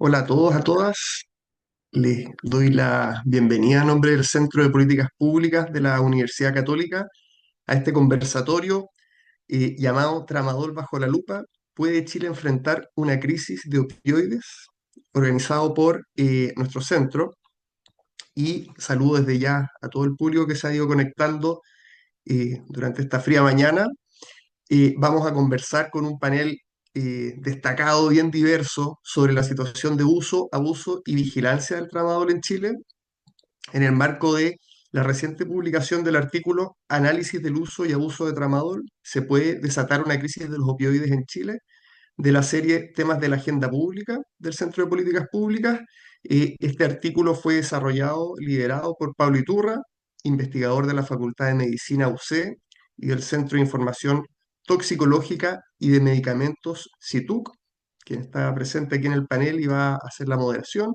Hola a todos, a todas. Les doy la bienvenida a nombre del Centro de Políticas Públicas de la Universidad Católica a este conversatorio llamado Tramadol bajo la lupa. ¿Puede Chile enfrentar una crisis de opioides? Organizado por nuestro centro. Y saludo desde ya a todo el público que se ha ido conectando durante esta fría mañana. Vamos a conversar con un panel destacado, bien diverso, sobre la situación de uso, abuso y vigilancia del tramadol en Chile, en el marco de la reciente publicación del artículo Análisis del uso y abuso de tramadol, se puede desatar una crisis de los opioides en Chile, de la serie Temas de la Agenda Pública del Centro de Políticas Públicas. Este artículo fue desarrollado, liderado por Pablo Iturra, investigador de la Facultad de Medicina UC y del Centro de Información Toxicológica y de Medicamentos CITUC, quien está presente aquí en el panel y va a hacer la moderación.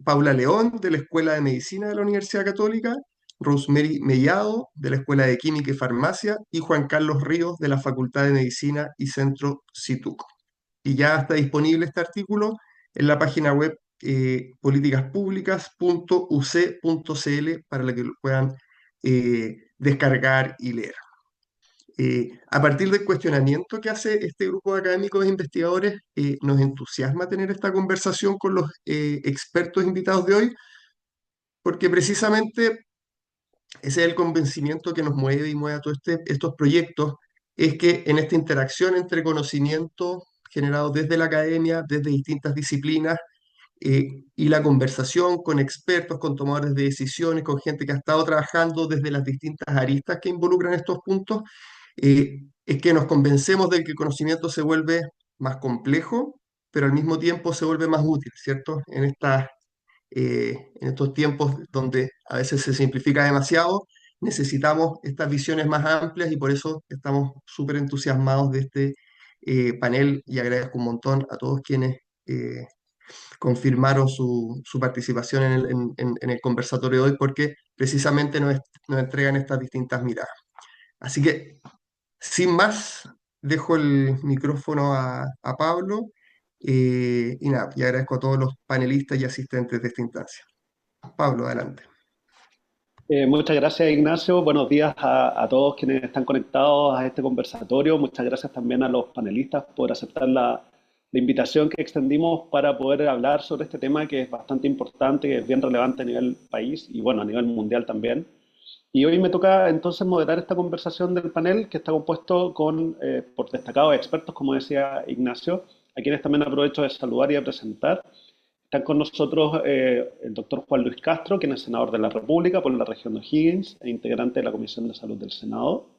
Paula León, de la Escuela de Medicina de la Universidad Católica, Rosemary Mellado, de la Escuela de Química y Farmacia, y Juan Carlos Ríos, de la Facultad de Medicina y Centro CITUC. Y ya está disponible este artículo en la página web políticaspublicas.uc.cl para la que lo puedan descargar y leer. A partir del cuestionamiento que hace este grupo de académicos e investigadores, nos entusiasma tener esta conversación con los expertos invitados de hoy, porque precisamente ese es el convencimiento que nos mueve y mueve a todos estos proyectos, es que en esta interacción entre conocimiento generado desde la academia, desde distintas disciplinas, y la conversación con expertos, con tomadores de decisiones, con gente que ha estado trabajando desde las distintas aristas que involucran estos puntos, es que nos convencemos de que el conocimiento se vuelve más complejo, pero al mismo tiempo se vuelve más útil, ¿cierto? En estos tiempos donde a veces se simplifica demasiado, necesitamos estas visiones más amplias y por eso estamos súper entusiasmados de este panel y agradezco un montón a todos quienes confirmaron su participación en el conversatorio de hoy porque precisamente nos entregan estas distintas miradas. Así que, sin más, dejo el micrófono a Pablo y nada, y agradezco a todos los panelistas y asistentes de esta instancia. Pablo, adelante. Muchas gracias, Ignacio. Buenos días a todos quienes están conectados a este conversatorio. Muchas gracias también a los panelistas por aceptar la invitación que extendimos para poder hablar sobre este tema que es bastante importante, que es bien relevante a nivel país y bueno, a nivel mundial también. Y hoy me toca entonces moderar esta conversación del panel que está compuesto por destacados expertos, como decía Ignacio, a quienes también aprovecho de saludar y de presentar. Están con nosotros el doctor Juan Luis Castro, quien es senador de la República por la región de O'Higgins e integrante de la Comisión de Salud del Senado.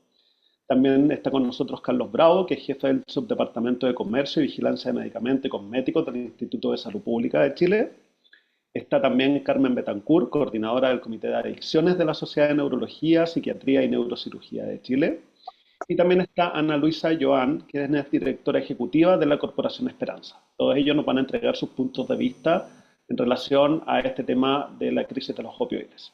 También está con nosotros Carlos Bravo, que es jefe del Subdepartamento de Comercio y Vigilancia de Medicamentos y Cosméticos del Instituto de Salud Pública de Chile. Está también Carmen Betancourt, coordinadora del Comité de Adicciones de la Sociedad de Neurología, Psiquiatría y Neurocirugía de Chile. Y también está Ana Luisa Joan, que es directora ejecutiva de la Corporación Esperanza. Todos ellos nos van a entregar sus puntos de vista en relación a este tema de la crisis de los opioides.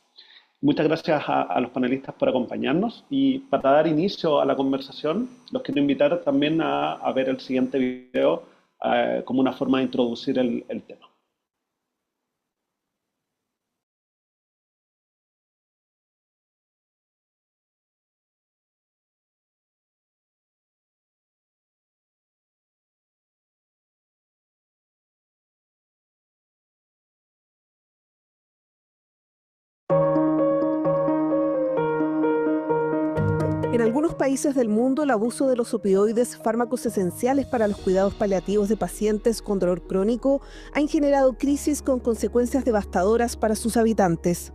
Muchas gracias a los panelistas por acompañarnos y para dar inicio a la conversación, los quiero invitar también a ver el siguiente video como una forma de introducir el tema. En algunos países del mundo, el abuso de los opioides, fármacos esenciales para los cuidados paliativos de pacientes con dolor crónico, han generado crisis con consecuencias devastadoras para sus habitantes.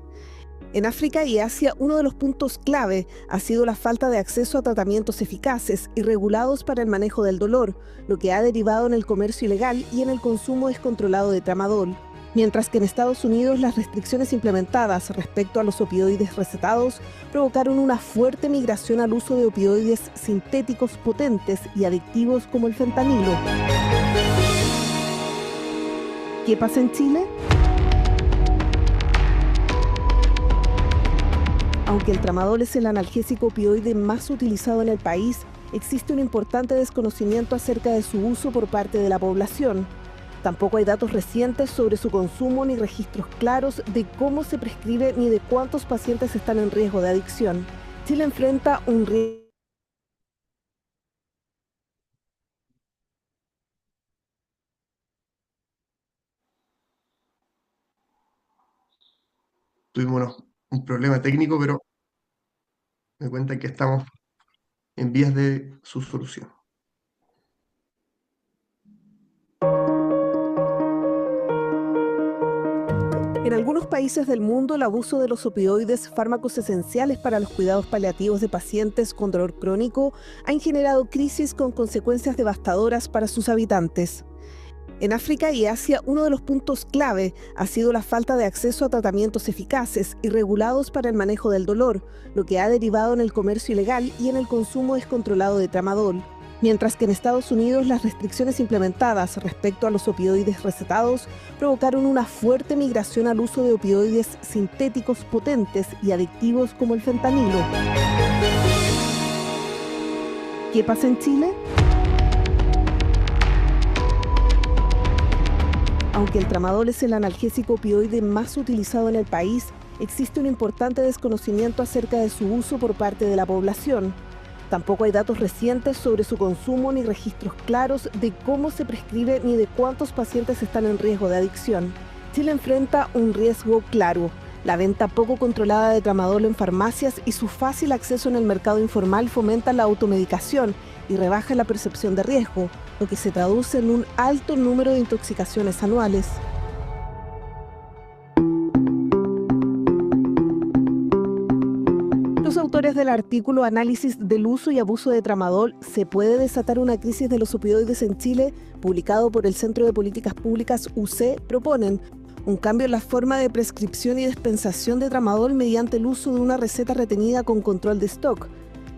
En África y Asia, uno de los puntos clave ha sido la falta de acceso a tratamientos eficaces y regulados para el manejo del dolor, lo que ha derivado en el comercio ilegal y en el consumo descontrolado de tramadol. Mientras que en Estados Unidos las restricciones implementadas respecto a los opioides recetados provocaron una fuerte migración al uso de opioides sintéticos potentes y adictivos como el fentanilo. ¿Qué pasa en Chile? Aunque el tramadol es el analgésico opioide más utilizado en el país, existe un importante desconocimiento acerca de su uso por parte de la población. Tampoco hay datos recientes sobre su consumo ni registros claros de cómo se prescribe ni de cuántos pacientes están en riesgo de adicción. Chile enfrenta un riesgo. Tuvimos un problema técnico, pero me cuentan que estamos en vías de su solución. En algunos países del mundo, el abuso de los opioides, fármacos esenciales para los cuidados paliativos de pacientes con dolor crónico, han generado crisis con consecuencias devastadoras para sus habitantes. En África y Asia, uno de los puntos clave ha sido la falta de acceso a tratamientos eficaces y regulados para el manejo del dolor, lo que ha derivado en el comercio ilegal y en el consumo descontrolado de tramadol. Mientras que en Estados Unidos las restricciones implementadas respecto a los opioides recetados provocaron una fuerte migración al uso de opioides sintéticos potentes y adictivos como el fentanilo. ¿Qué pasa en Chile? Aunque el tramadol es el analgésico opioide más utilizado en el país, existe un importante desconocimiento acerca de su uso por parte de la población. Tampoco hay datos recientes sobre su consumo ni registros claros de cómo se prescribe ni de cuántos pacientes están en riesgo de adicción. Chile enfrenta un riesgo claro: la venta poco controlada de tramadol en farmacias y su fácil acceso en el mercado informal fomenta la automedicación y rebaja la percepción de riesgo, lo que se traduce en un alto número de intoxicaciones anuales. Los autores del artículo Análisis del uso y abuso de tramadol, ¿se puede desatar una crisis de los opioides en Chile?, publicado por el Centro de Políticas Públicas UC, proponen un cambio en la forma de prescripción y dispensación de tramadol mediante el uso de una receta retenida con control de stock,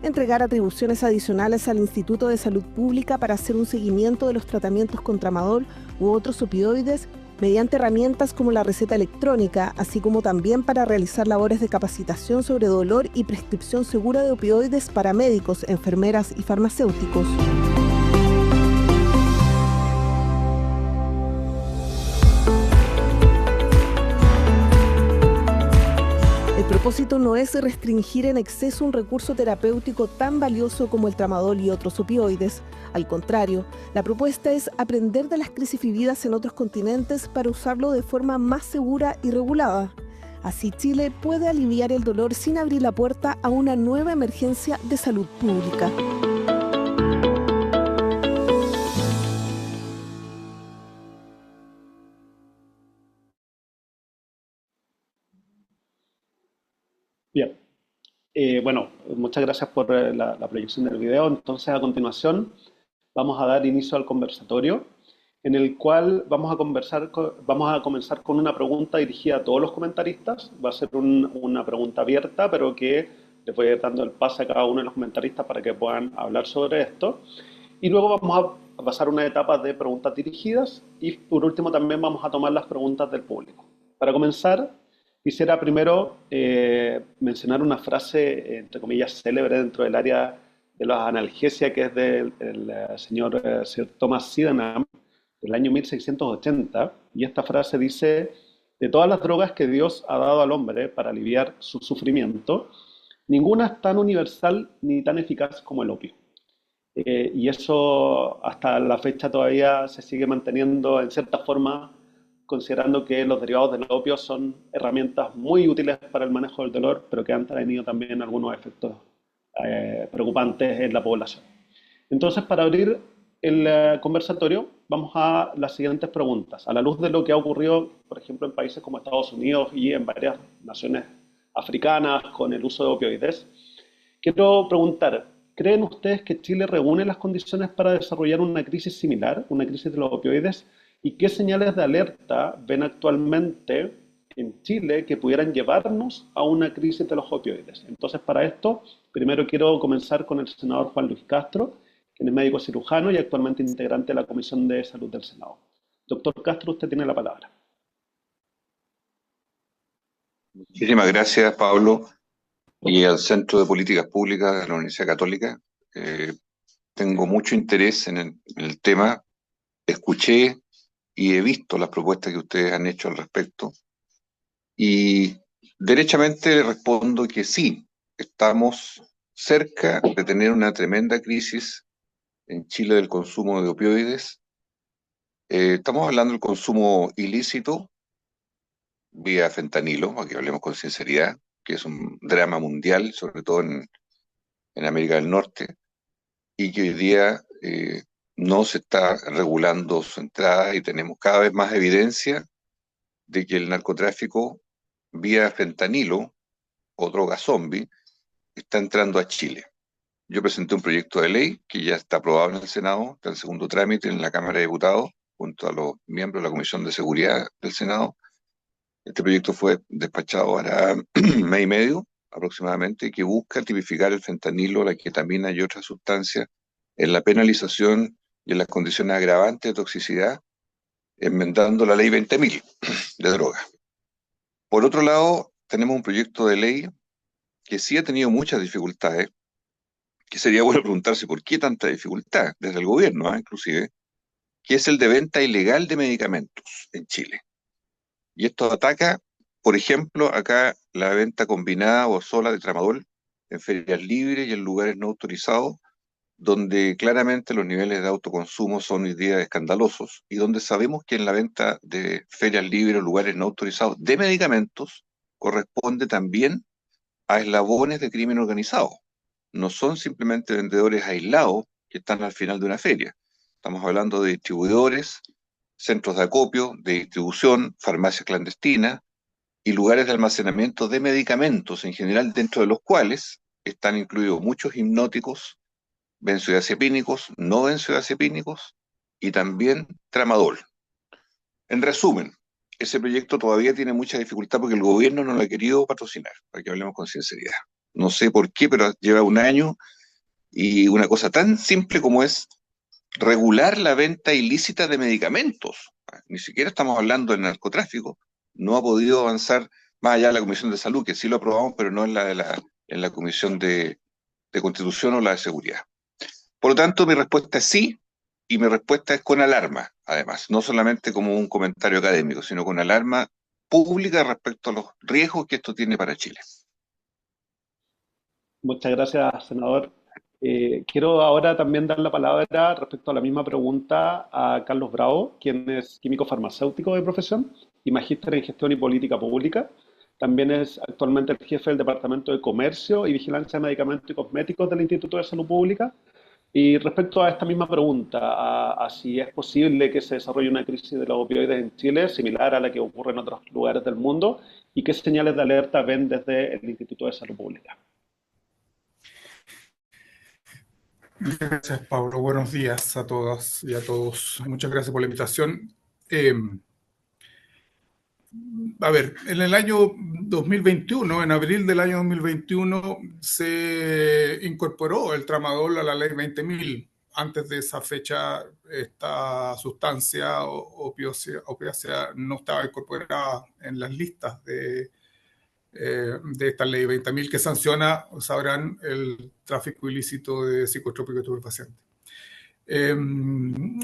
entregar atribuciones adicionales al Instituto de Salud Pública para hacer un seguimiento de los tratamientos con tramadol u otros opioides mediante herramientas como la receta electrónica, así como también para realizar labores de capacitación sobre dolor y prescripción segura de opioides para médicos, enfermeras y farmacéuticos. El propósito no es restringir en exceso un recurso terapéutico tan valioso como el tramadol y otros opioides. Al contrario, la propuesta es aprender de las crisis vividas en otros continentes para usarlo de forma más segura y regulada. Así Chile puede aliviar el dolor sin abrir la puerta a una nueva emergencia de salud pública. Bien. Bueno, muchas gracias por la proyección del video. Entonces, a continuación, vamos a dar inicio al conversatorio, en el cual vamos a comenzar con una pregunta dirigida a todos los comentaristas. Va a ser una pregunta abierta, pero que les voy a ir dando el pase a cada uno de los comentaristas para que puedan hablar sobre esto. Y luego vamos a pasar una etapa de preguntas dirigidas y por último también vamos a tomar las preguntas del público. Para comenzar, quisiera primero mencionar una frase, entre comillas, célebre dentro del área de la analgesia, que es del señor Sir Thomas Sydenham, del año 1680, y esta frase dice: de todas las drogas que Dios ha dado al hombre para aliviar su sufrimiento, ninguna es tan universal ni tan eficaz como el opio. Y eso hasta la fecha todavía se sigue manteniendo en cierta forma, considerando que los derivados del opio son herramientas muy útiles para el manejo del dolor, pero que han tenido también algunos efectos preocupantes en la población. Entonces, para abrir el conversatorio, vamos a las siguientes preguntas. A la luz de lo que ha ocurrido, por ejemplo, en países como Estados Unidos y en varias naciones africanas con el uso de opioides, quiero preguntar: ¿creen ustedes que Chile reúne las condiciones para desarrollar una crisis similar, una crisis de los opioides? ¿Y qué señales de alerta ven actualmente en Chile que pudieran llevarnos a una crisis de los opioides? Entonces, para esto, primero quiero comenzar con el senador Juan Luis Castro, quien es médico cirujano y actualmente integrante de la Comisión de Salud del Senado. Doctor Castro, usted tiene la palabra. Muchísimas gracias, Pablo, y al Centro de Políticas Públicas de la Universidad Católica. Tengo mucho interés en el tema. Escuché y he visto las propuestas que ustedes han hecho al respecto. Y derechamente respondo que sí, estamos cerca de tener una tremenda crisis en Chile del consumo de opioides. Estamos hablando del consumo ilícito vía fentanilo, para que hablemos con sinceridad, que es un drama mundial, sobre todo en América del Norte, y que hoy día no se está regulando su entrada y tenemos cada vez más evidencia de que el narcotráfico vía fentanilo o droga zombie está entrando a Chile. Yo presenté un proyecto de ley que ya está aprobado en el Senado, está en segundo trámite en la Cámara de Diputados, junto a los miembros de la Comisión de Seguridad del Senado. Este proyecto fue despachado hará mes y medio aproximadamente, y que busca tipificar el fentanilo, la ketamina y otras sustancias en la penalización y en las condiciones agravantes de toxicidad, enmendando la ley 20.000 de droga. Por otro lado, tenemos un proyecto de ley que sí ha tenido muchas dificultades, que sería bueno preguntarse por qué tanta dificultad desde el gobierno, inclusive, que es el de venta ilegal de medicamentos en Chile. Y esto ataca, por ejemplo, acá la venta combinada o sola de tramadol en ferias libres y en lugares no autorizados, donde claramente los niveles de autoconsumo son hoy día escandalosos y donde sabemos que en la venta de ferias libres o lugares no autorizados de medicamentos corresponde también a eslabones de crimen organizado. No son simplemente vendedores aislados que están al final de una feria. Estamos hablando de distribuidores, centros de acopio, de distribución, farmacias clandestinas y lugares de almacenamiento de medicamentos en general, dentro de los cuales están incluidos muchos hipnóticos, benzodiazepínicos, no benzodiazepínicos y también tramadol. En resumen, ese proyecto todavía tiene mucha dificultad porque el gobierno no lo ha querido patrocinar, para que hablemos con sinceridad. No sé por qué, pero lleva un año y una cosa tan simple como es regular la venta ilícita de medicamentos. Ni siquiera estamos hablando de narcotráfico. No ha podido avanzar más allá de la Comisión de Salud, que sí lo aprobamos, pero no en la Comisión de Constitución o la de Seguridad. Por lo tanto, mi respuesta es sí, y mi respuesta es con alarma, además, no solamente como un comentario académico, sino con alarma pública respecto a los riesgos que esto tiene para Chile. Muchas gracias, senador. Quiero ahora también dar la palabra respecto a la misma pregunta a Carlos Bravo, quien es químico farmacéutico de profesión y magíster en gestión y política pública. También es actualmente el jefe del Departamento de Comercio y Vigilancia de Medicamentos y Cosméticos del Instituto de Salud Pública. Y respecto a esta misma pregunta, a si es posible que se desarrolle una crisis de los opioides en Chile similar a la que ocurre en otros lugares del mundo, y qué señales de alerta ven desde el Instituto de Salud Pública. Gracias, Pablo. Buenos días a todas y a todos. Muchas gracias por la invitación. A ver, en el año 2021, en abril del año 2021, se incorporó el tramadol a la ley 20.000. Antes de esa fecha, esta sustancia opiácea no estaba incorporada en las listas de esta ley 20.000 que sanciona, sabrán, el tráfico ilícito de psicotrópicos y estupefacientes.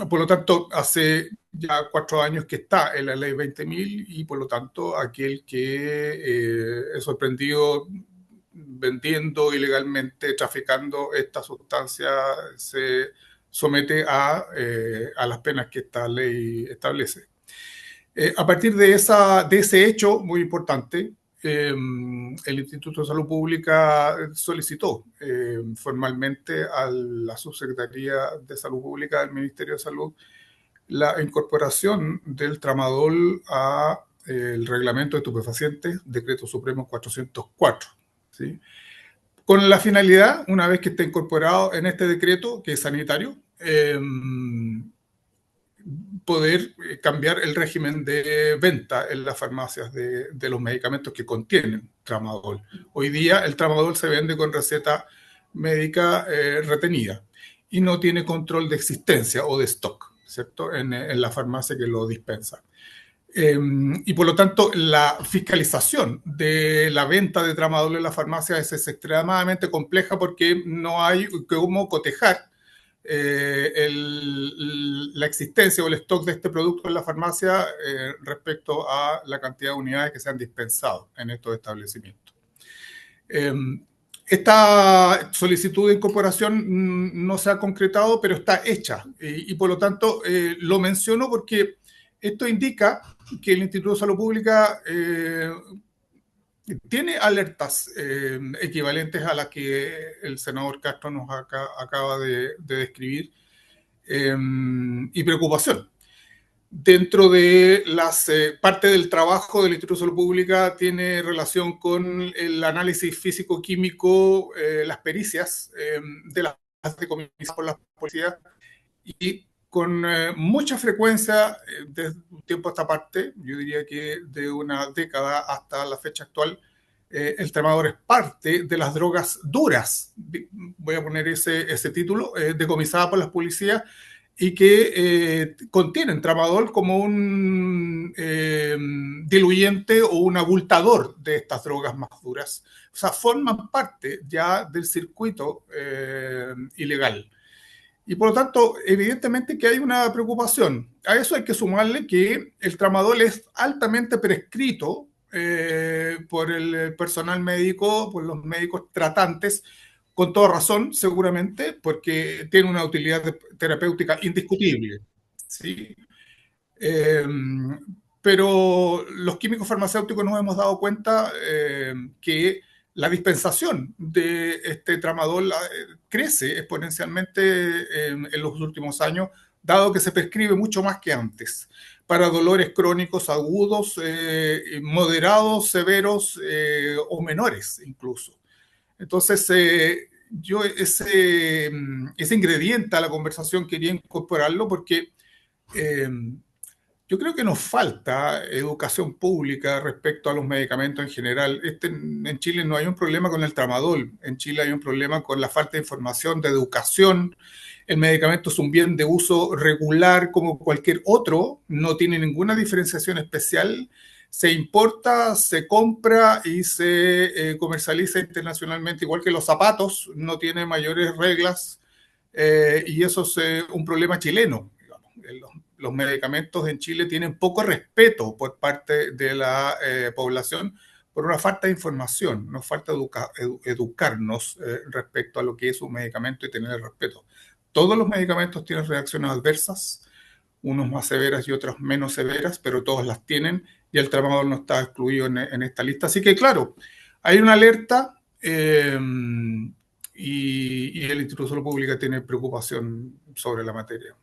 Por lo tanto, hace ya 4 años que está en la ley 20.000 y por lo tanto aquel que es sorprendido vendiendo ilegalmente, traficando esta sustancia, se somete a las penas que esta ley establece. A partir de ese hecho muy importante, el Instituto de Salud Pública solicitó formalmente a la Subsecretaría de Salud Pública del Ministerio de Salud la incorporación del tramadol a el Reglamento de Estupefacientes, Decreto Supremo 404, ¿sí? Con la finalidad, una vez que esté incorporado en este decreto, que es sanitario, poder cambiar el régimen de venta en las farmacias de los medicamentos que contienen tramadol. Hoy día el tramadol se vende con receta médica retenida y no tiene control de existencia o de stock, ¿cierto? En la farmacia que lo dispensa. Y por lo tanto, la fiscalización de la venta de tramadol en la farmacia es extremadamente compleja porque no hay cómo cotejar la existencia o el stock de este producto en la farmacia respecto a la cantidad de unidades que se han dispensado en estos establecimientos. Esta solicitud de incorporación no se ha concretado, pero está hecha y por lo tanto lo menciono porque esto indica que el Instituto de Salud Pública tiene alertas equivalentes a las que el senador Castro nos acaba de describir y preocupación. Dentro de las parte del trabajo del Instituto de Salud Pública tiene relación con el análisis físico-químico, las pericias de las decomisadas por la policía y con mucha frecuencia desde un tiempo a esta parte, yo diría que de una década hasta la fecha actual, el tramador es parte de las drogas duras, voy a poner ese título, decomisadas por las policías y que contienen tramadol como un diluyente o un abultador de estas drogas más duras. O sea, forman parte ya del circuito ilegal. Y por lo tanto, evidentemente que hay una preocupación. A eso hay que sumarle que el tramadol es altamente prescrito por el personal médico, por los médicos tratantes, con toda razón, seguramente, porque tiene una utilidad terapéutica indiscutible. ¿Sí? Pero los químicos farmacéuticos nos hemos dado cuenta que la dispensación de este tramadol crece exponencialmente en los últimos años, dado que se prescribe mucho más que antes, para dolores crónicos agudos, moderados, severos o menores incluso. Entonces, yo ese ingrediente a la conversación quería incorporarlo porque yo creo que nos falta educación pública respecto a los medicamentos en general. En Chile no hay un problema con el tramadol, en Chile hay un problema con la falta de información, de educación. El medicamento es un bien de uso regular como cualquier otro, no tiene ninguna diferenciación especial. Se importa, se compra y se comercializa internacionalmente, igual que los zapatos, no tiene mayores reglas y eso es un problema chileno. Los medicamentos en Chile tienen poco respeto por parte de la población por una falta de información. Nos falta educarnos respecto a lo que es un medicamento y tener el respeto. Todos los medicamentos tienen reacciones adversas, unos más severas y otras menos severas, pero todos las tienen y el tramadol no está excluido en esta lista. Así que, claro, hay una alerta y el Instituto de Salud Pública tiene preocupación sobre la materia.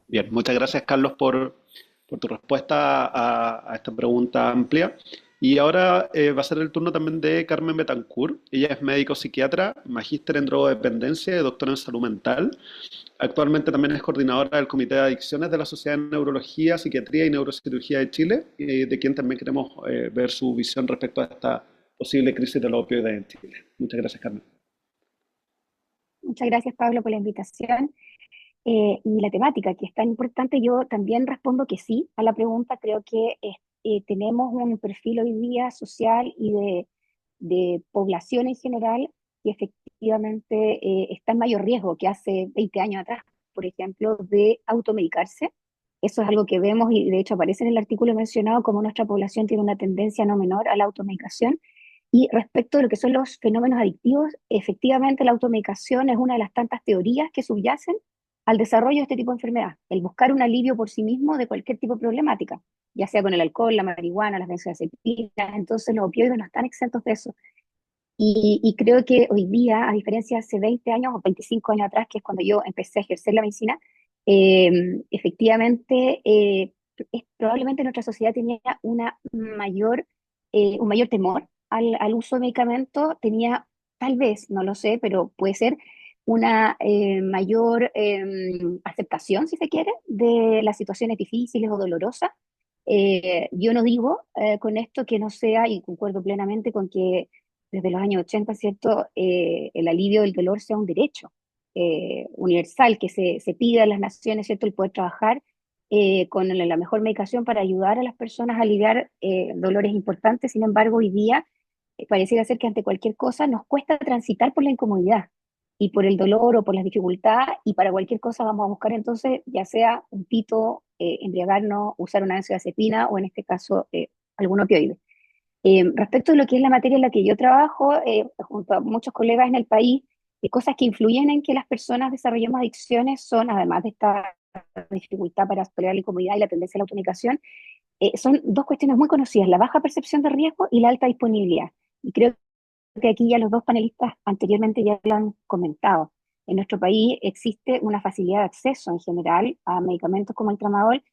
Bien, muchas gracias, Carlos, por tu respuesta a esta pregunta amplia. Y ahora va a ser el turno también de Carmen Betancourt. Ella es médico psiquiatra, magíster en drogodependencia y doctora en salud mental. Actualmente también es coordinadora del Comité de Adicciones de la Sociedad de Neurología, Psiquiatría y Neurocirugía de Chile, de quien también queremos ver su visión respecto a esta posible crisis de los opioides en Chile. Muchas gracias, Carmen. Muchas gracias, Pablo, por la invitación. Y la temática, que es tan importante, yo también respondo que sí a la pregunta. Creo que tenemos un perfil hoy día social y de población en general que efectivamente está en mayor riesgo que hace 20 años atrás, por ejemplo, de automedicarse. Eso es algo que vemos y de hecho aparece en el artículo mencionado como nuestra población tiene una tendencia no menor a la automedicación. Y respecto de lo que son los fenómenos adictivos, efectivamente la automedicación es una de las tantas teorías que subyacen al desarrollo de este tipo de enfermedad, el buscar un alivio por sí mismo de cualquier tipo de problemática, ya sea con el alcohol, la marihuana, las benzodiazepinas. Entonces los opioides no están exentos de eso. Y creo que hoy día, a diferencia de hace 20 años o 25 años atrás, que es cuando yo empecé a ejercer la medicina, efectivamente, probablemente nuestra sociedad tenía un mayor temor al uso de medicamentos, tenía, tal vez, no lo sé, pero puede ser una mayor aceptación, si se quiere, de las situaciones difíciles o dolorosas. Yo no digo con esto que no sea, y concuerdo plenamente con que desde los años 80, ¿cierto? El alivio del dolor sea un derecho universal, que se pide a las naciones, ¿cierto? El poder trabajar con la mejor medicación para ayudar a las personas a aliviar dolores importantes. Sin embargo, hoy día pareciera ser que ante cualquier cosa nos cuesta transitar por la incomodidad. y por el dolor o por la dificultad, y para cualquier cosa vamos a buscar entonces, ya sea un pito, embriagarnos, usar una benzodiazepina o en este caso algún opioide. Respecto de lo que es la materia en la que yo trabajo, junto a muchos colegas en el país, cosas que influyen en que las personas desarrollemos adicciones son, además de esta dificultad para tolerar la incomodidad y la tendencia a la automedicación, son dos cuestiones muy conocidas, la baja percepción de riesgo y la alta disponibilidad. Y creo que aquí ya los dos panelistas anteriormente ya lo han comentado. En nuestro país existe una facilidad de acceso en general a medicamentos como el tramadol,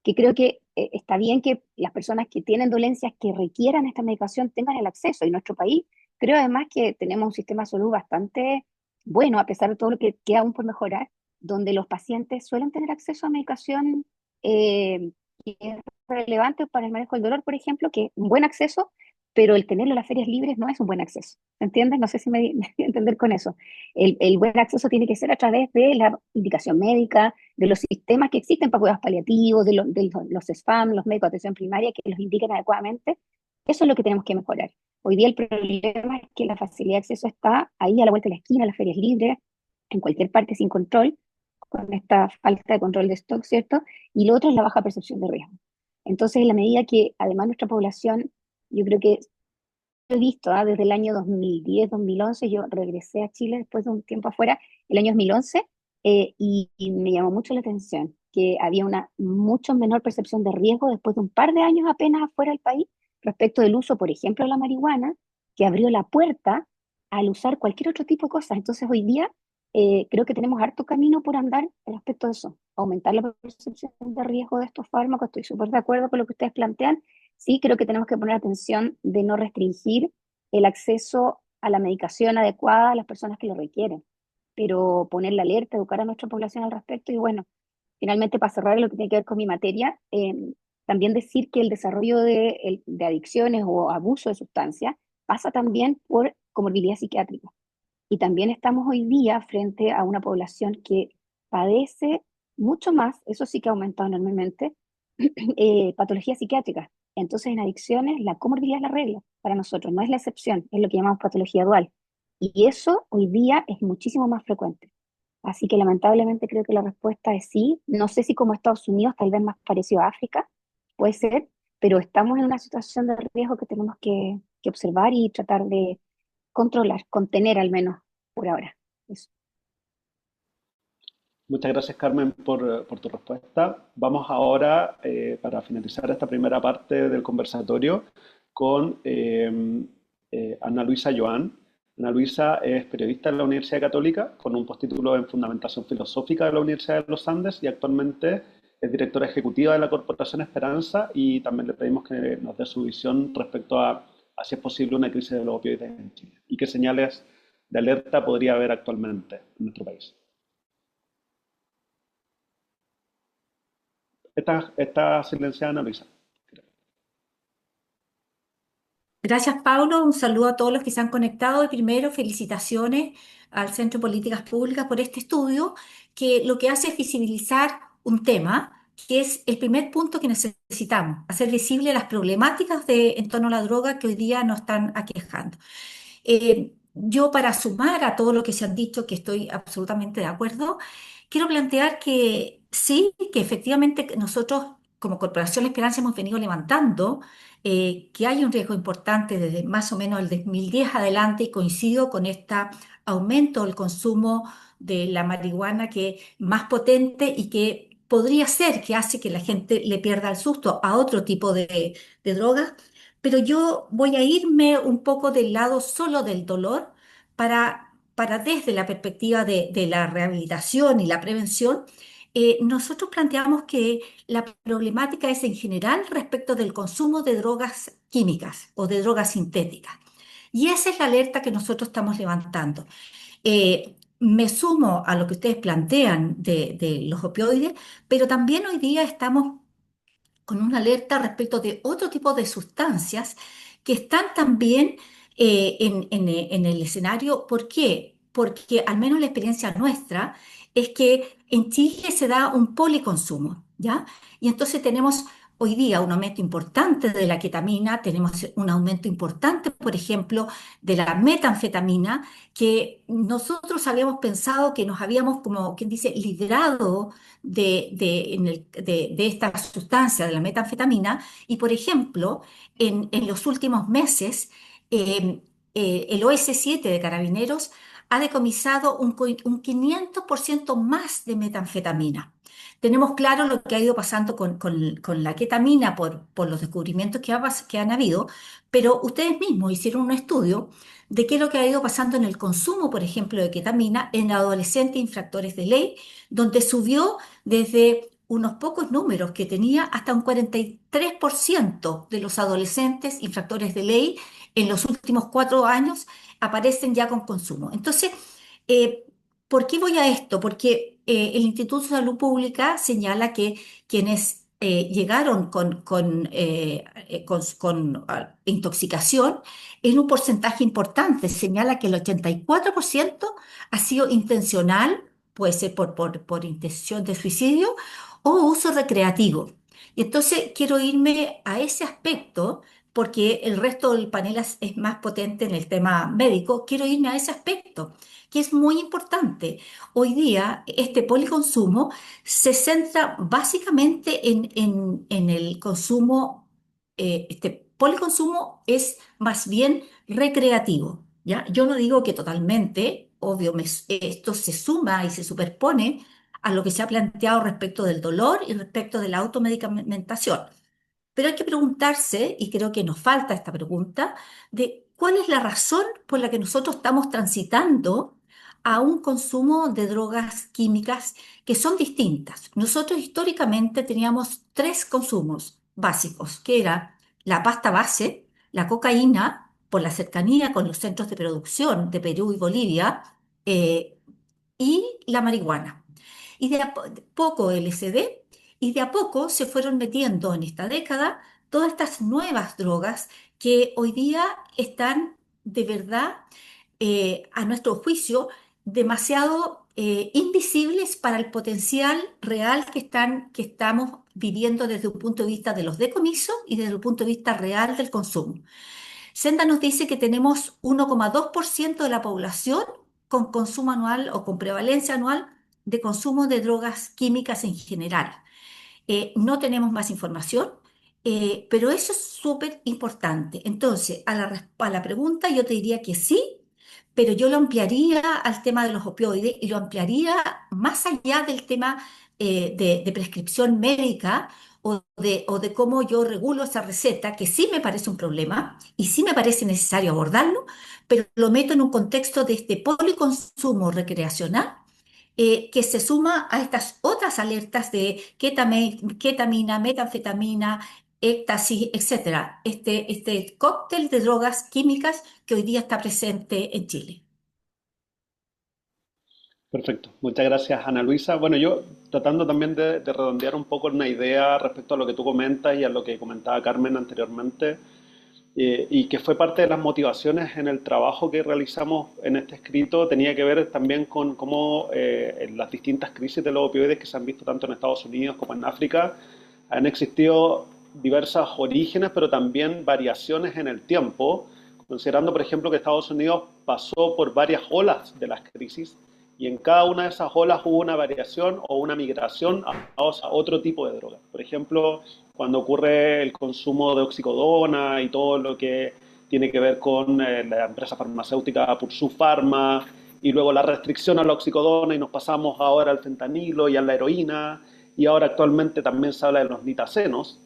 que creo que está bien que las personas que tienen dolencias que requieran esta medicación tengan el acceso. Y en nuestro país creo además que tenemos un sistema de salud bastante bueno, a pesar de todo lo que queda aún por mejorar, donde los pacientes suelen tener acceso a medicación que es relevante para el manejo del dolor, por ejemplo, que es un buen acceso, pero el tenerlo en las ferias libres no es un buen acceso. ¿Me entiendes? No sé si me voy a entender con eso. El buen acceso tiene que ser a través de la indicación médica, de los sistemas que existen para cuidados paliativos, de los SFAM, los médicos de atención primaria, que los indiquen adecuadamente. Eso es lo que tenemos que mejorar. Hoy día el problema es que la facilidad de acceso está ahí a la vuelta de la esquina, las ferias libres, en cualquier parte sin control, con esta falta de control de stock, ¿cierto? Y lo otro es la baja percepción de riesgo. Entonces, en la medida que además nuestra población, yo creo que he visto, desde el año 2010, 2011, yo regresé a Chile después de un tiempo afuera, el año 2011, y me llamó mucho la atención que había una mucho menor percepción de riesgo después de un par de años apenas afuera del país respecto del uso, por ejemplo, de la marihuana, que abrió la puerta al usar cualquier otro tipo de cosas. Entonces, hoy día creo que tenemos harto camino por andar respecto de eso, aumentar la percepción de riesgo de estos fármacos. Estoy súper de acuerdo con lo que ustedes plantean. Sí, creo que tenemos que poner atención de no restringir el acceso a la medicación adecuada a las personas que lo requieren, pero poner la alerta, educar a nuestra población al respecto. Y bueno, finalmente, para cerrar lo que tiene que ver con mi materia, también decir que el desarrollo de adicciones o abuso de sustancias pasa también por comorbilidad psiquiátrica. Y también estamos hoy día frente a una población que padece mucho más, eso sí que ha aumentado enormemente, patologías psiquiátricas. Entonces, en adicciones, la comorbilidad es la regla para nosotros, no es la excepción, es lo que llamamos patología dual. Y eso hoy día es muchísimo más frecuente. Así que lamentablemente creo que la respuesta es sí. No sé si como Estados Unidos, tal vez más parecido a África, puede ser, pero estamos en una situación de riesgo que tenemos que observar y tratar de controlar, contener al menos por ahora. Eso. Muchas gracias, Carmen, por tu respuesta. Vamos ahora, para finalizar esta primera parte del conversatorio, con Ana Luisa Joan. Ana Luisa es periodista en la Universidad Católica, con un postítulo en Fundamentación Filosófica de la Universidad de los Andes, y actualmente es directora ejecutiva de la Corporación Esperanza, y también le pedimos que nos dé su visión respecto a si es posible una crisis de los opioides en Chile y qué señales de alerta podría haber actualmente en nuestro país. Está silenciada, Ana Luisa. Gracias, Paulo. Un saludo a todos los que se han conectado. Y primero, felicitaciones al Centro de Políticas Públicas por este estudio, que lo que hace es visibilizar un tema que es el primer punto que necesitamos, hacer visible las problemáticas en torno a la droga que hoy día nos están aquejando. Yo, para sumar a todo lo que se han dicho, que estoy absolutamente de acuerdo, quiero plantear que sí, que efectivamente nosotros como Corporación La Esperanza hemos venido levantando que hay un riesgo importante desde más o menos el 2010 adelante, y coincido con este aumento del consumo de la marihuana, que es más potente y que podría ser que hace que la gente le pierda el susto a otro tipo de drogas. Pero yo voy a irme un poco del lado solo del dolor para desde la perspectiva de la rehabilitación y la prevención. Nosotros planteamos que la problemática es en general respecto del consumo de drogas químicas o de drogas sintéticas. Y esa es la alerta que nosotros estamos levantando. Me sumo a lo que ustedes plantean de los opioides, pero también hoy día estamos con una alerta respecto de otro tipo de sustancias que están también en el escenario. ¿Por qué? Porque al menos la experiencia nuestra es que en Chile se da un policonsumo, ¿ya? Y entonces tenemos hoy día un aumento importante de la ketamina, tenemos un aumento importante, por ejemplo, de la metanfetamina, que nosotros habíamos pensado que nos habíamos, como quien dice, librado de esta sustancia, de la metanfetamina, y por ejemplo, en los últimos meses, eh, el OS7 de Carabineros ha decomisado un 500% más de metanfetamina. Tenemos claro lo que ha ido pasando con la ketamina por los descubrimientos que han habido, pero ustedes mismos hicieron un estudio de qué es lo que ha ido pasando en el consumo, por ejemplo, de ketamina en adolescentes infractores de ley, donde subió desde unos pocos números que tenía hasta un 43% de los adolescentes infractores de ley en los últimos 4 años aparecen ya con consumo. Entonces, eh, ¿por qué voy a esto? Porque el Instituto de Salud Pública señala que quienes llegaron con intoxicación en un porcentaje importante, señala que el 84% ha sido intencional, puede ser por intención de suicidio o uso recreativo. Y entonces quiero irme a ese aspecto porque el resto del panel es más potente en el tema médico. Quiero irme a ese aspecto que es muy importante. Hoy día, este policonsumo se centra básicamente en el consumo, este policonsumo es más bien recreativo, ¿ya? Yo no digo que totalmente, obvio, esto se suma y se superpone a lo que se ha planteado respecto del dolor y respecto de la automedicamentación. Pero hay que preguntarse, y creo que nos falta esta pregunta, de cuál es la razón por la que nosotros estamos transitando a un consumo de drogas químicas que son distintas. Nosotros históricamente teníamos tres consumos básicos, que era la pasta base, la cocaína, por la cercanía con los centros de producción de Perú y Bolivia, eh, y la marihuana y poco LSD, y de a poco se fueron metiendo en esta década todas estas nuevas drogas que hoy día están de verdad, a nuestro juicio, demasiado invisibles para el potencial real que estamos viviendo desde un punto de vista de los decomisos y desde el punto de vista real del consumo. Senda nos dice que tenemos 1,2% de la población con consumo anual o con prevalencia anual de consumo de drogas químicas en general. No tenemos más información, pero eso es súper importante. Entonces, a la pregunta yo te diría que sí, pero yo lo ampliaría al tema de los opioides y lo ampliaría más allá del tema de prescripción médica o de cómo yo regulo esa receta, que sí me parece un problema y sí me parece necesario abordarlo, pero lo meto en un contexto de este policonsumo recreacional que se suma a estas otras alertas de ketamina, metanfetamina, éxtasis, etcétera. Este cóctel de drogas químicas que hoy día está presente en Chile. Perfecto, muchas gracias Ana Luisa. Bueno, yo tratando también de redondear un poco una idea respecto a lo que tú comentas y a lo que comentaba Carmen anteriormente, y que fue parte de las motivaciones en el trabajo que realizamos en este escrito, tenía que ver también con cómo en las distintas crisis de los opioides que se han visto tanto en Estados Unidos como en África, han existido diversos orígenes, pero también variaciones en el tiempo, considerando, por ejemplo, que Estados Unidos pasó por varias olas de las crisis y en cada una de esas olas hubo una variación o una migración a otro tipo de drogas. Por ejemplo, cuando ocurre el consumo de oxicodona y todo lo que tiene que ver con la empresa farmacéutica Pursu Pharma, y luego la restricción a la oxicodona y nos pasamos ahora al fentanilo y a la heroína, y ahora actualmente también se habla de los nitacenos.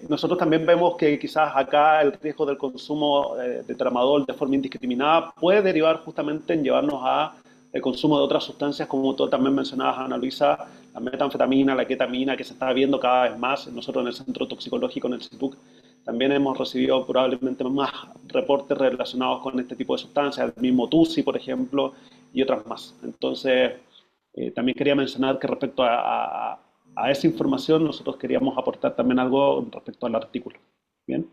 Nosotros también vemos que quizás acá el riesgo del consumo de tramadol de forma indiscriminada puede derivar justamente en llevarnos a el consumo de otras sustancias, como tú también mencionabas, Ana Luisa, la metanfetamina, la ketamina, que se está viendo cada vez más. Nosotros en el Centro Toxicológico, en el CITUC, también hemos recibido probablemente más reportes relacionados con este tipo de sustancias, el mismo TUSI, por ejemplo, y otras más. Entonces, también quería mencionar que respecto a esa información, nosotros queríamos aportar también algo respecto al artículo. Bien.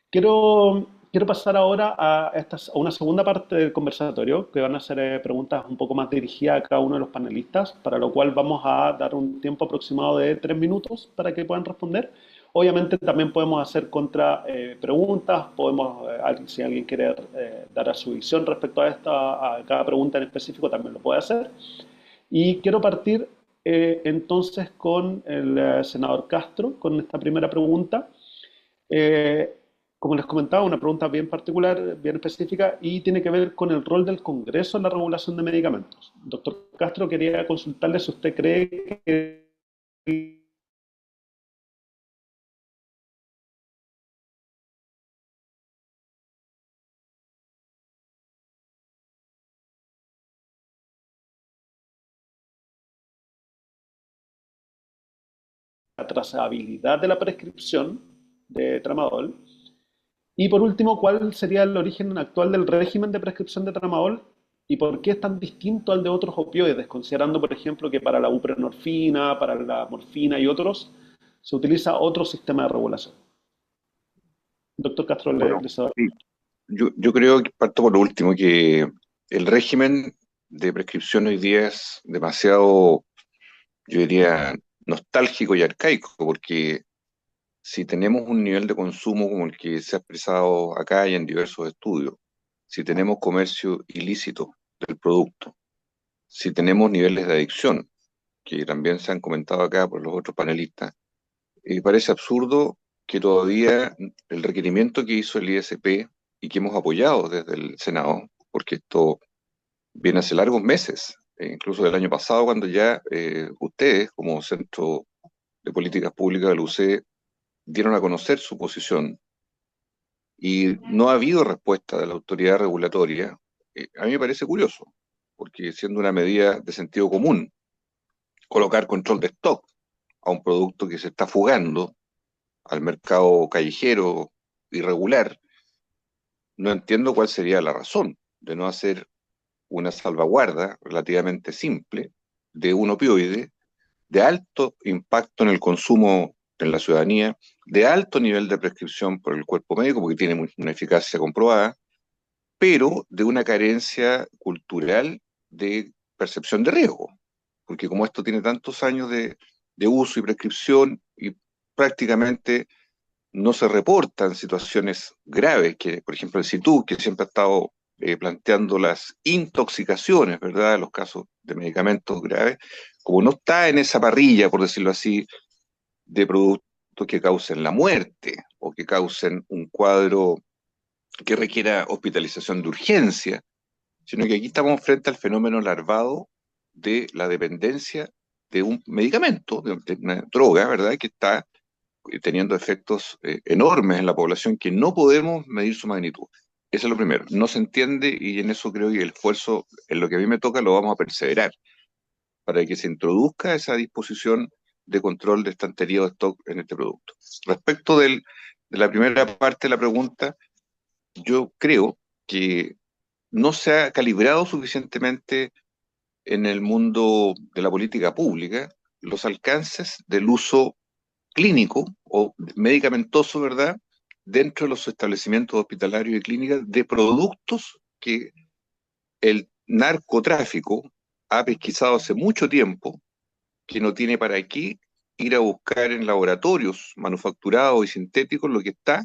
Quiero quiero pasar ahora a una segunda parte del conversatorio, que van a ser preguntas un poco más dirigidas a cada uno de los panelistas, para lo cual vamos a dar un tiempo aproximado de 3 minutos para que puedan responder. Obviamente también podemos hacer contra preguntas, podemos, si alguien quiere dar a su visión respecto a cada pregunta en específico, también lo puede hacer. Y quiero partir entonces con el senador Castro, con esta primera pregunta. Eh, Como les comentaba, una pregunta bien particular, bien específica, y tiene que ver con el rol del Congreso en la regulación de medicamentos. Doctor Castro, quería consultarle si usted cree que la trazabilidad de la prescripción de tramadol. Y por último, ¿cuál sería el origen actual del régimen de prescripción de tramadol y por qué es tan distinto al de otros opioides, considerando, por ejemplo, que para la buprenorfina, para la morfina y otros se utiliza otro sistema de regulación? Doctor Castro, Bueno, le cedo. sí, yo creo que parto por lo último, que el régimen de prescripción hoy día es demasiado, yo diría, nostálgico y arcaico, porque si tenemos un nivel de consumo como el que se ha expresado acá y en diversos estudios, si tenemos comercio ilícito del producto, si tenemos niveles de adicción, que también se han comentado acá por los otros panelistas, parece absurdo que todavía el requerimiento que hizo el ISP y que hemos apoyado desde el Senado, porque esto viene hace largos meses, incluso del año pasado, cuando ya ustedes, como Centro de Políticas Públicas del UC, dieron a conocer su posición y no ha habido respuesta de la autoridad regulatoria. A mí me parece curioso, porque siendo una medida de sentido común, colocar control de stock a un producto que se está fugando al mercado callejero irregular, no entiendo cuál sería la razón de no hacer una salvaguarda relativamente simple de un opioide de alto impacto en el consumo en la ciudadanía, de alto nivel de prescripción por el cuerpo médico, porque tiene una eficacia comprobada, pero de una carencia cultural de percepción de riesgo, porque como esto tiene tantos años de uso y prescripción y prácticamente no se reportan situaciones graves, que por ejemplo el CITU, que siempre ha estado planteando las intoxicaciones, ¿verdad?, los casos de medicamentos graves, como no está en esa parrilla, por decirlo así, de productos que causen la muerte o que causen un cuadro que requiera hospitalización de urgencia, sino que aquí estamos frente al fenómeno larvado de la dependencia de un medicamento, de una droga, ¿verdad?, que está teniendo efectos enormes en la población que no podemos medir su magnitud. Eso es lo primero. No se entiende y en eso creo que el esfuerzo, en lo que a mí me toca, lo vamos a perseverar para que se introduzca esa disposición de control de estantería o stock en este producto. Respecto de la primera parte de la pregunta, yo creo que no se ha calibrado suficientemente en el mundo de la política pública los alcances del uso clínico o medicamentoso, ¿verdad?, dentro de los establecimientos hospitalarios y clínicas de productos que el narcotráfico ha pesquisado hace mucho tiempo, que no tiene para qué ir a buscar en laboratorios manufacturados y sintéticos lo que está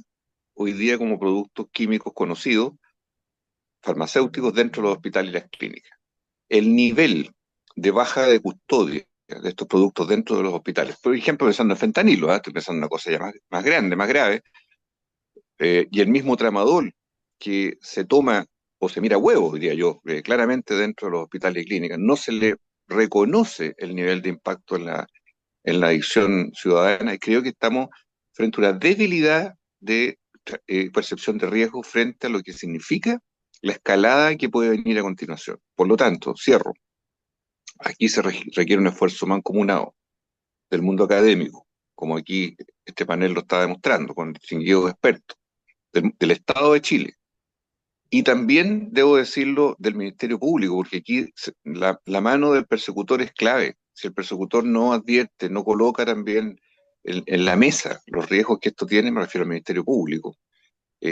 hoy día como productos químicos conocidos, farmacéuticos, dentro de los hospitales y las clínicas. El nivel de baja de custodia de estos productos dentro de los hospitales, por ejemplo, pensando en fentanilo, estoy pensando en una cosa ya más grande, más grave, y el mismo tramadol que se toma o se mira huevo, diría yo, claramente dentro de los hospitales y clínicas, no se le reconoce el nivel de impacto en la adicción ciudadana, y creo que estamos frente a una debilidad de percepción de riesgo frente a lo que significa la escalada que puede venir a continuación. Por lo tanto, cierro. Aquí se requiere un esfuerzo mancomunado del mundo académico, como aquí este panel lo está demostrando, con distinguidos expertos, del Estado de Chile. Y también, debo decirlo, del Ministerio Público, porque aquí la mano del persecutor es clave. Si el persecutor no advierte, no coloca también en la mesa los riesgos que esto tiene, me refiero al Ministerio Público,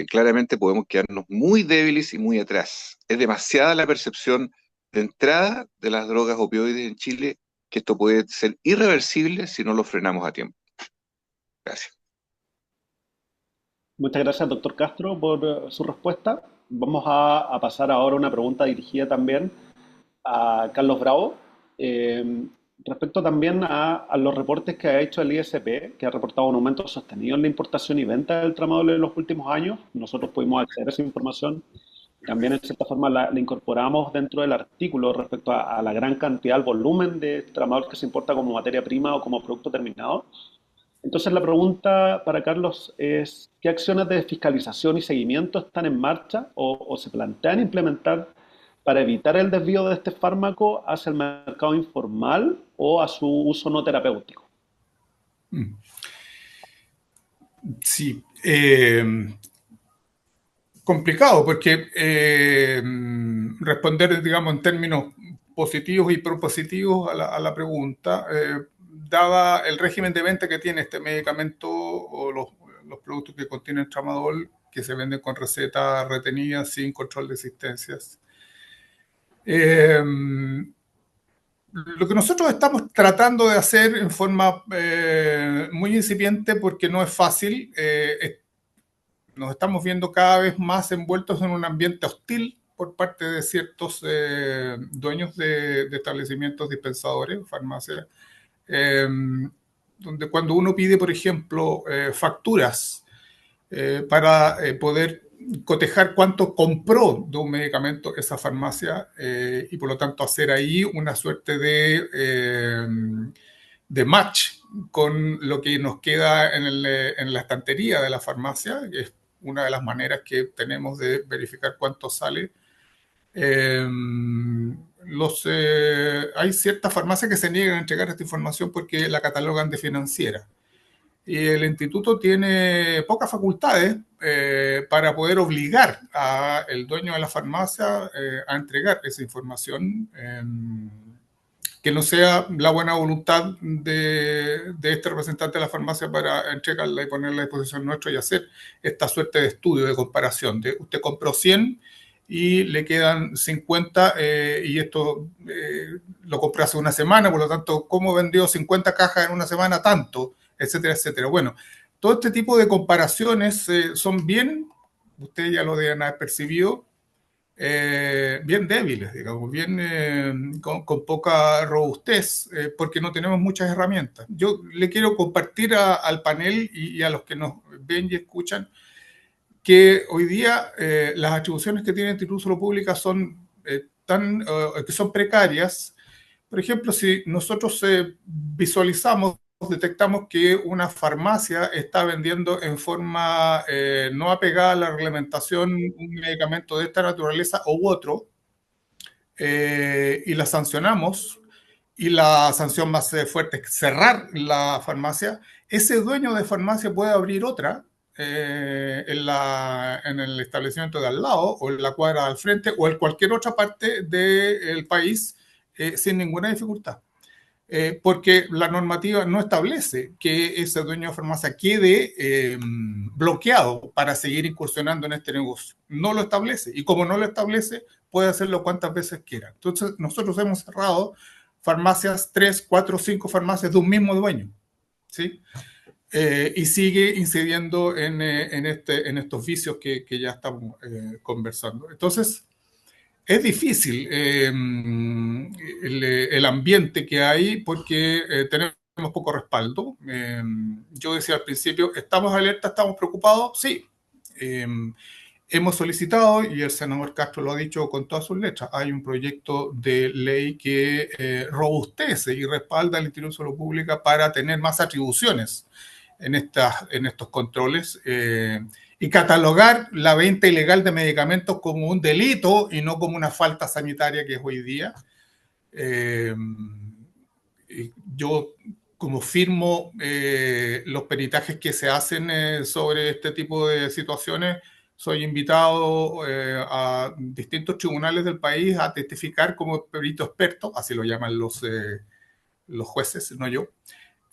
claramente podemos quedarnos muy débiles y muy atrás. Es demasiada la percepción de entrada de las drogas opioides en Chile que esto puede ser irreversible si no lo frenamos a tiempo. Gracias. Muchas gracias, doctor Castro, por su respuesta. Vamos a pasar ahora a una pregunta dirigida también a Carlos Bravo, eh, respecto también a los reportes que ha hecho el ISP, que ha reportado un aumento sostenido en la importación y venta del tramadol en los últimos años. Nosotros pudimos acceder a esa información y también, en cierta forma, la incorporamos dentro del artículo respecto a la gran cantidad, al volumen de tramadol que se importa como materia prima o como producto terminado. Entonces, la pregunta para Carlos es, ¿qué acciones de fiscalización y seguimiento están en marcha o se plantean implementar para evitar el desvío de este fármaco hacia el mercado informal o a su uso no terapéutico? Sí, complicado porque responder, digamos, en términos positivos y propositivos a la pregunta, dada el régimen de venta que tiene este medicamento o los productos que contienen tramadol, que se venden con receta retenida sin control de existencias. Lo que nosotros estamos tratando de hacer en forma muy incipiente, porque no es fácil, nos estamos viendo cada vez más envueltos en un ambiente hostil por parte de ciertos dueños de establecimientos dispensadores, farmacias, donde cuando uno pide, por ejemplo, facturas para poder cotejar cuánto compró de un medicamento esa farmacia y por lo tanto hacer ahí una suerte de match con lo que nos queda en la estantería de la farmacia, que es una de las maneras que tenemos de verificar cuánto sale. Hay ciertas farmacias que se niegan a entregar esta información porque la catalogan de financiera. Y el instituto tiene pocas facultades para poder obligar al dueño de la farmacia a entregar esa información, que no sea la buena voluntad de este representante de la farmacia para entregarla y ponerla a disposición nuestra y hacer esta suerte de estudio, de comparación. Usted compró 100 y le quedan 50 y esto lo compró hace una semana, por lo tanto, ¿cómo vendió 50 cajas en una semana? Tanto, etcétera, etcétera. Bueno, todo este tipo de comparaciones son bien, ustedes ya lo deben haber percibido, bien débiles, digamos, bien con poca robustez, porque no tenemos muchas herramientas. Yo le quiero compartir al panel y a los que nos ven y escuchan que hoy día las atribuciones que tiene el Instituto de Salud Pública son que son precarias. Por ejemplo, si nosotros visualizamos, detectamos que una farmacia está vendiendo en forma no apegada a la reglamentación un medicamento de esta naturaleza u otro, y la sancionamos, y la sanción más fuerte es cerrar la farmacia, ese dueño de farmacia puede abrir otra en el establecimiento de al lado, o en la cuadra al frente, o en cualquier otra parte del país, sin ninguna dificultad. Porque la normativa no establece que ese dueño de farmacia quede bloqueado para seguir incursionando en este negocio. No lo establece, y como no lo establece, puede hacerlo cuantas veces quiera. Entonces, nosotros hemos cerrado farmacias, 3, 4, 5 farmacias de un mismo dueño, ¿sí? Y sigue incidiendo en estos vicios que ya estamos conversando. Entonces, es difícil el ambiente que hay porque tenemos poco respaldo. Yo decía al principio, ¿estamos alerta, estamos preocupados? Sí. Hemos solicitado, y el senador Castro lo ha dicho con todas sus letras, hay un proyecto de ley que robustece y respalda al Instituto de Salud Pública para tener más atribuciones en estos controles y catalogar la venta ilegal de medicamentos como un delito y no como una falta sanitaria que es hoy día. Yo, como firmo los peritajes que se hacen sobre este tipo de situaciones, soy invitado a distintos tribunales del país a testificar como perito experto, así lo llaman los jueces, no yo,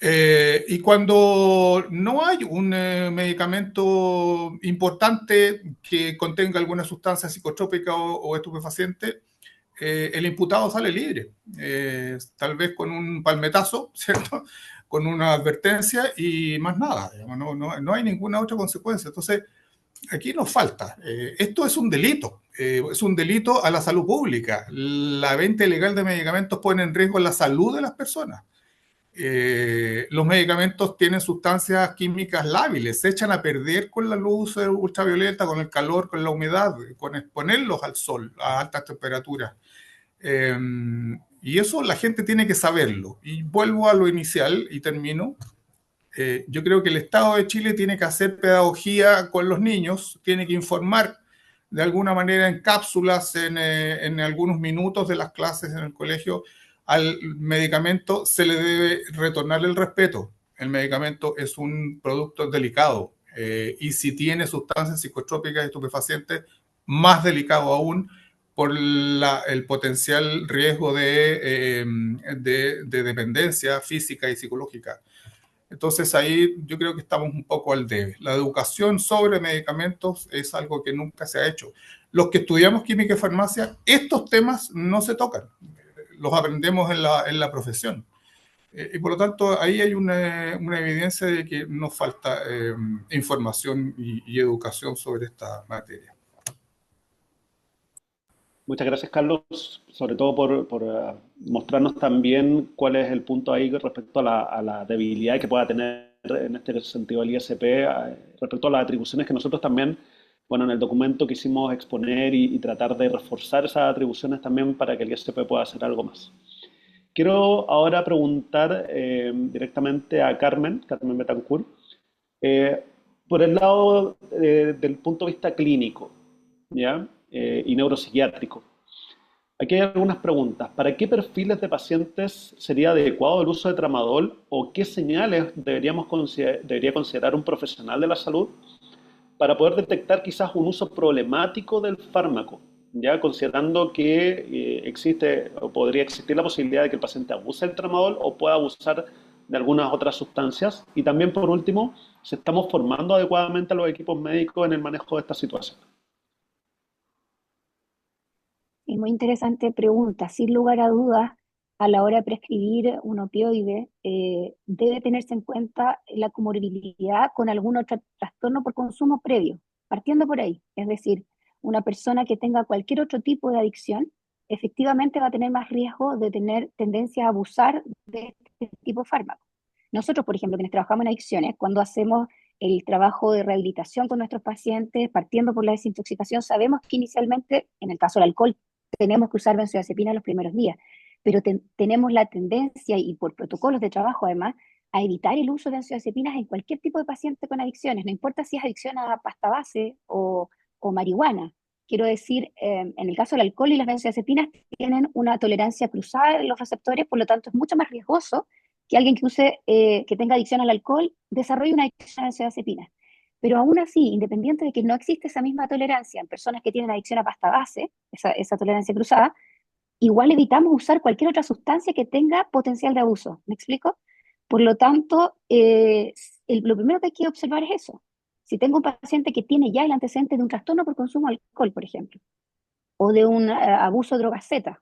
Y cuando no hay un medicamento importante que contenga alguna sustancia psicotrópica o estupefaciente, el imputado sale libre, tal vez con un palmetazo, ¿cierto? Con una advertencia y más nada, digamos, no hay ninguna otra consecuencia. Entonces, aquí nos falta. Esto es un delito a la salud pública. La venta ilegal de medicamentos pone en riesgo la salud de las personas. Los medicamentos tienen sustancias químicas lábiles, se echan a perder con la luz ultravioleta, con el calor, con la humedad, con exponerlos al sol a altas temperaturas. Eh, y eso la gente tiene que saberlo. Y vuelvo a lo inicial y termino. Yo creo que el Estado de Chile tiene que hacer pedagogía con los niños, tiene que informar de alguna manera en cápsulas, en algunos minutos de las clases en el colegio. Al medicamento se le debe retornar el respeto. El medicamento es un producto delicado y si tiene sustancias psicotrópicas y estupefacientes, más delicado aún por el potencial riesgo de dependencia física y psicológica. Entonces ahí yo creo que estamos un poco al debe. La educación sobre medicamentos es algo que nunca se ha hecho. Los que estudiamos química y farmacia, estos temas no se tocan, los aprendemos en la profesión. Y por lo tanto ahí hay una evidencia de que nos falta información y educación sobre esta materia. Muchas gracias, Carlos, sobre todo por mostrarnos también cuál es el punto ahí respecto a la debilidad que pueda tener en este sentido el ISP, respecto a las atribuciones que nosotros también, bueno, en el documento quisimos exponer y tratar de reforzar esas atribuciones también para que el ISP pueda hacer algo más. Quiero ahora preguntar directamente a Carmen Betancourt, por el lado del punto de vista clínico, ¿ya? Y neuropsiquiátrico. Aquí hay algunas preguntas. ¿Para qué perfiles de pacientes sería adecuado el uso de tramadol o qué señales debería considerar un profesional de la salud para poder detectar quizás un uso problemático del fármaco? Ya considerando que existe o podría existir la posibilidad de que el paciente abuse del tramadol o pueda abusar de algunas otras sustancias. Y también, por último, si estamos formando adecuadamente a los equipos médicos en el manejo de esta situación. Es muy interesante pregunta. Sin lugar a dudas, a la hora de prescribir un opioide, debe tenerse en cuenta la comorbilidad con algún otro trastorno por consumo previo, partiendo por ahí. Es decir, una persona que tenga cualquier otro tipo de adicción, efectivamente va a tener más riesgo de tener tendencia a abusar de este tipo de fármacos. Nosotros, por ejemplo, quienes trabajamos en adicciones, cuando hacemos el trabajo de rehabilitación con nuestros pacientes, partiendo por la desintoxicación, sabemos que inicialmente, en el caso del alcohol, tenemos que usar benzodiazepina los primeros días, pero tenemos la tendencia, y por protocolos de trabajo además, a evitar el uso de benzodiazepinas en cualquier tipo de paciente con adicciones, no importa si es adicción a pasta base o marihuana. Quiero decir, en el caso del alcohol y las benzodiazepinas tienen una tolerancia cruzada en los receptores, por lo tanto es mucho más riesgoso que alguien que que tenga adicción al alcohol desarrolle una adicción a benzodiazepinas. Pero aún así, independiente de que no existe esa misma tolerancia en personas que tienen adicción a pasta base, esa tolerancia cruzada, igual evitamos usar cualquier otra sustancia que tenga potencial de abuso. ¿Me explico? Por lo tanto, lo primero que hay que observar es eso. Si tengo un paciente que tiene ya el antecedente de un trastorno por consumo de alcohol, por ejemplo, o de un abuso de drogas Z,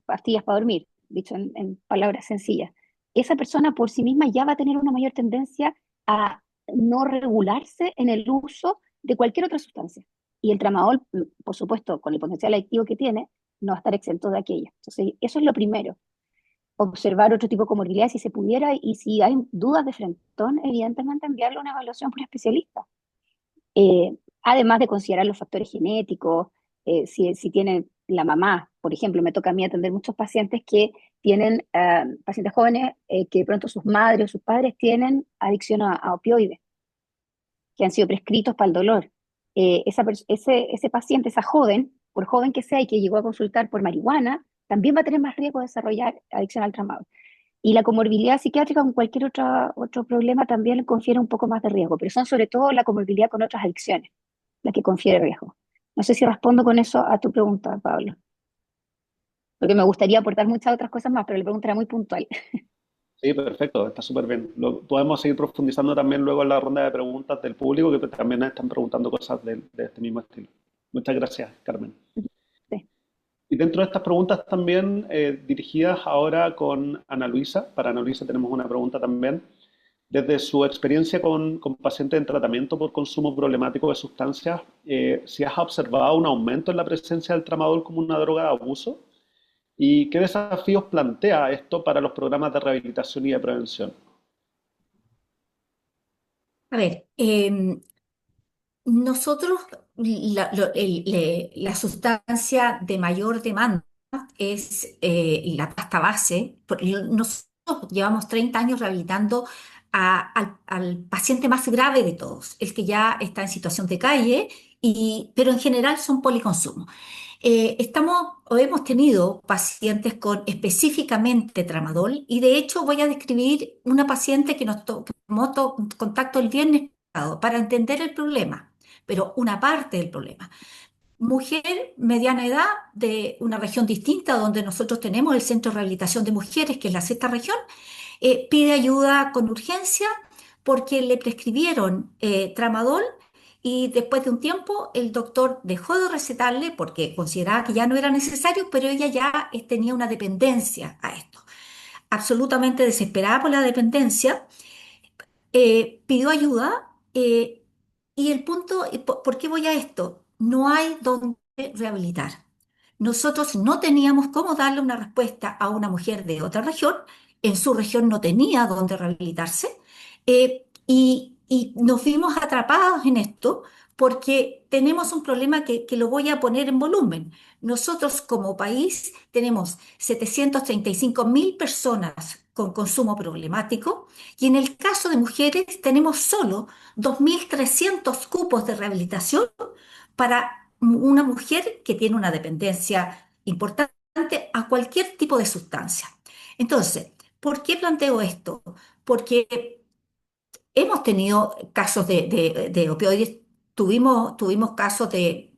pastillas para dormir, dicho en palabras sencillas, esa persona por sí misma ya va a tener una mayor tendencia a no regularse en el uso de cualquier otra sustancia. Y el tramadol, por supuesto, con el potencial adictivo que tiene, no va a estar exento de aquello. Entonces, eso es lo primero. Observar otro tipo de comorbilidades si se pudiera, y si hay dudas de frentón, evidentemente enviarle una evaluación por especialista. Además de considerar los factores genéticos, si tiene la mamá, por ejemplo, me toca a mí atender muchos pacientes que tienen, pacientes jóvenes, que de pronto sus madres o sus padres tienen adicción a opioides, que han sido prescritos para el dolor. Ese paciente, esa joven, por joven que sea y que llegó a consultar por marihuana, también va a tener más riesgo de desarrollar adicción al tramadol. Y la comorbilidad psiquiátrica con cualquier otro problema también confiere un poco más de riesgo, pero son sobre todo la comorbilidad con otras adicciones la que confiere riesgo. No sé si respondo con eso a tu pregunta, Pablo, porque me gustaría aportar muchas otras cosas más, pero la pregunta era muy puntual. Sí, perfecto, está súper bien. Podemos seguir profundizando también luego en la ronda de preguntas del público que también están preguntando cosas de este mismo estilo. Muchas gracias, Carmen. Sí. Y dentro de estas preguntas también dirigidas ahora con Ana Luisa, para Ana Luisa tenemos una pregunta también. Desde su experiencia con pacientes en tratamiento por consumo problemático de sustancias, si has observado un aumento en la presencia del tramadol como una droga de abuso, ¿y qué desafíos plantea esto para los programas de rehabilitación y de prevención? A ver, nosotros, la sustancia de mayor demanda es la pasta base. Nosotros llevamos 30 años rehabilitando al paciente más grave de todos, el que ya está en situación de calle, pero en general son policonsumos. Estamos o hemos tenido pacientes con específicamente tramadol y de hecho voy a describir una paciente que tomó contacto el viernes pasado para entender el problema, pero una parte del problema. Mujer mediana edad de una región distinta donde nosotros tenemos el Centro de Rehabilitación de Mujeres, que es la sexta región, pide ayuda con urgencia porque le prescribieron tramadol y después de un tiempo el doctor dejó de recetarle porque consideraba que ya no era necesario, pero ella ya tenía una dependencia a esto. Absolutamente desesperada por la dependencia, pidió ayuda y el punto, ¿por qué voy a esto? No hay donde rehabilitar. Nosotros no teníamos cómo darle una respuesta a una mujer de otra región, en su región no tenía dónde rehabilitarse, y nos vimos atrapados en esto porque tenemos un problema que lo voy a poner en volumen. Nosotros como país tenemos 735.000 personas con consumo problemático y en el caso de mujeres tenemos solo 2.300 cupos de rehabilitación para una mujer que tiene una dependencia importante a cualquier tipo de sustancia. Entonces, ¿por qué planteo esto? Porque hemos tenido casos de opioides, tuvimos casos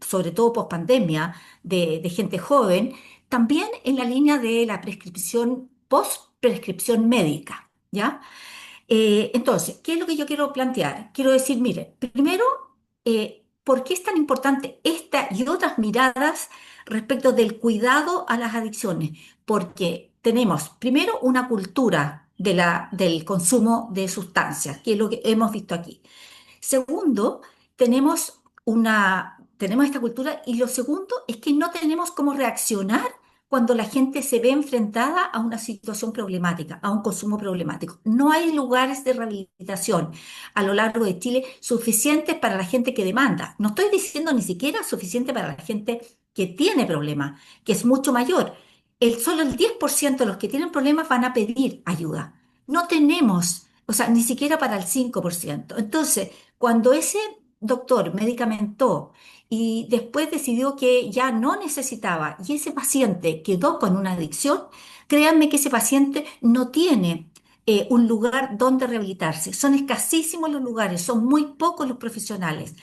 sobre todo post pandemia, de gente joven, también en la línea de la prescripción, post prescripción médica, ¿ya? Entonces, ¿qué es lo que yo quiero plantear? Quiero decir, mire, primero, ¿por qué es tan importante esta y otras miradas respecto del cuidado a las adicciones? Porque tenemos, primero, una cultura del consumo de sustancias, que es lo que hemos visto aquí. Segundo, tenemos esta cultura y lo segundo es que no tenemos cómo reaccionar cuando la gente se ve enfrentada a una situación problemática, a un consumo problemático. No hay lugares de rehabilitación a lo largo de Chile suficientes para la gente que demanda. No estoy diciendo ni siquiera suficiente para la gente que tiene problemas, que es mucho mayor. Solo el 10% de los que tienen problemas van a pedir ayuda. No tenemos, o sea, ni siquiera para el 5%. Entonces, cuando ese doctor medicamentó y después decidió que ya no necesitaba y ese paciente quedó con una adicción, créanme que ese paciente no tiene un lugar donde rehabilitarse. Son escasísimos los lugares, son muy pocos los profesionales.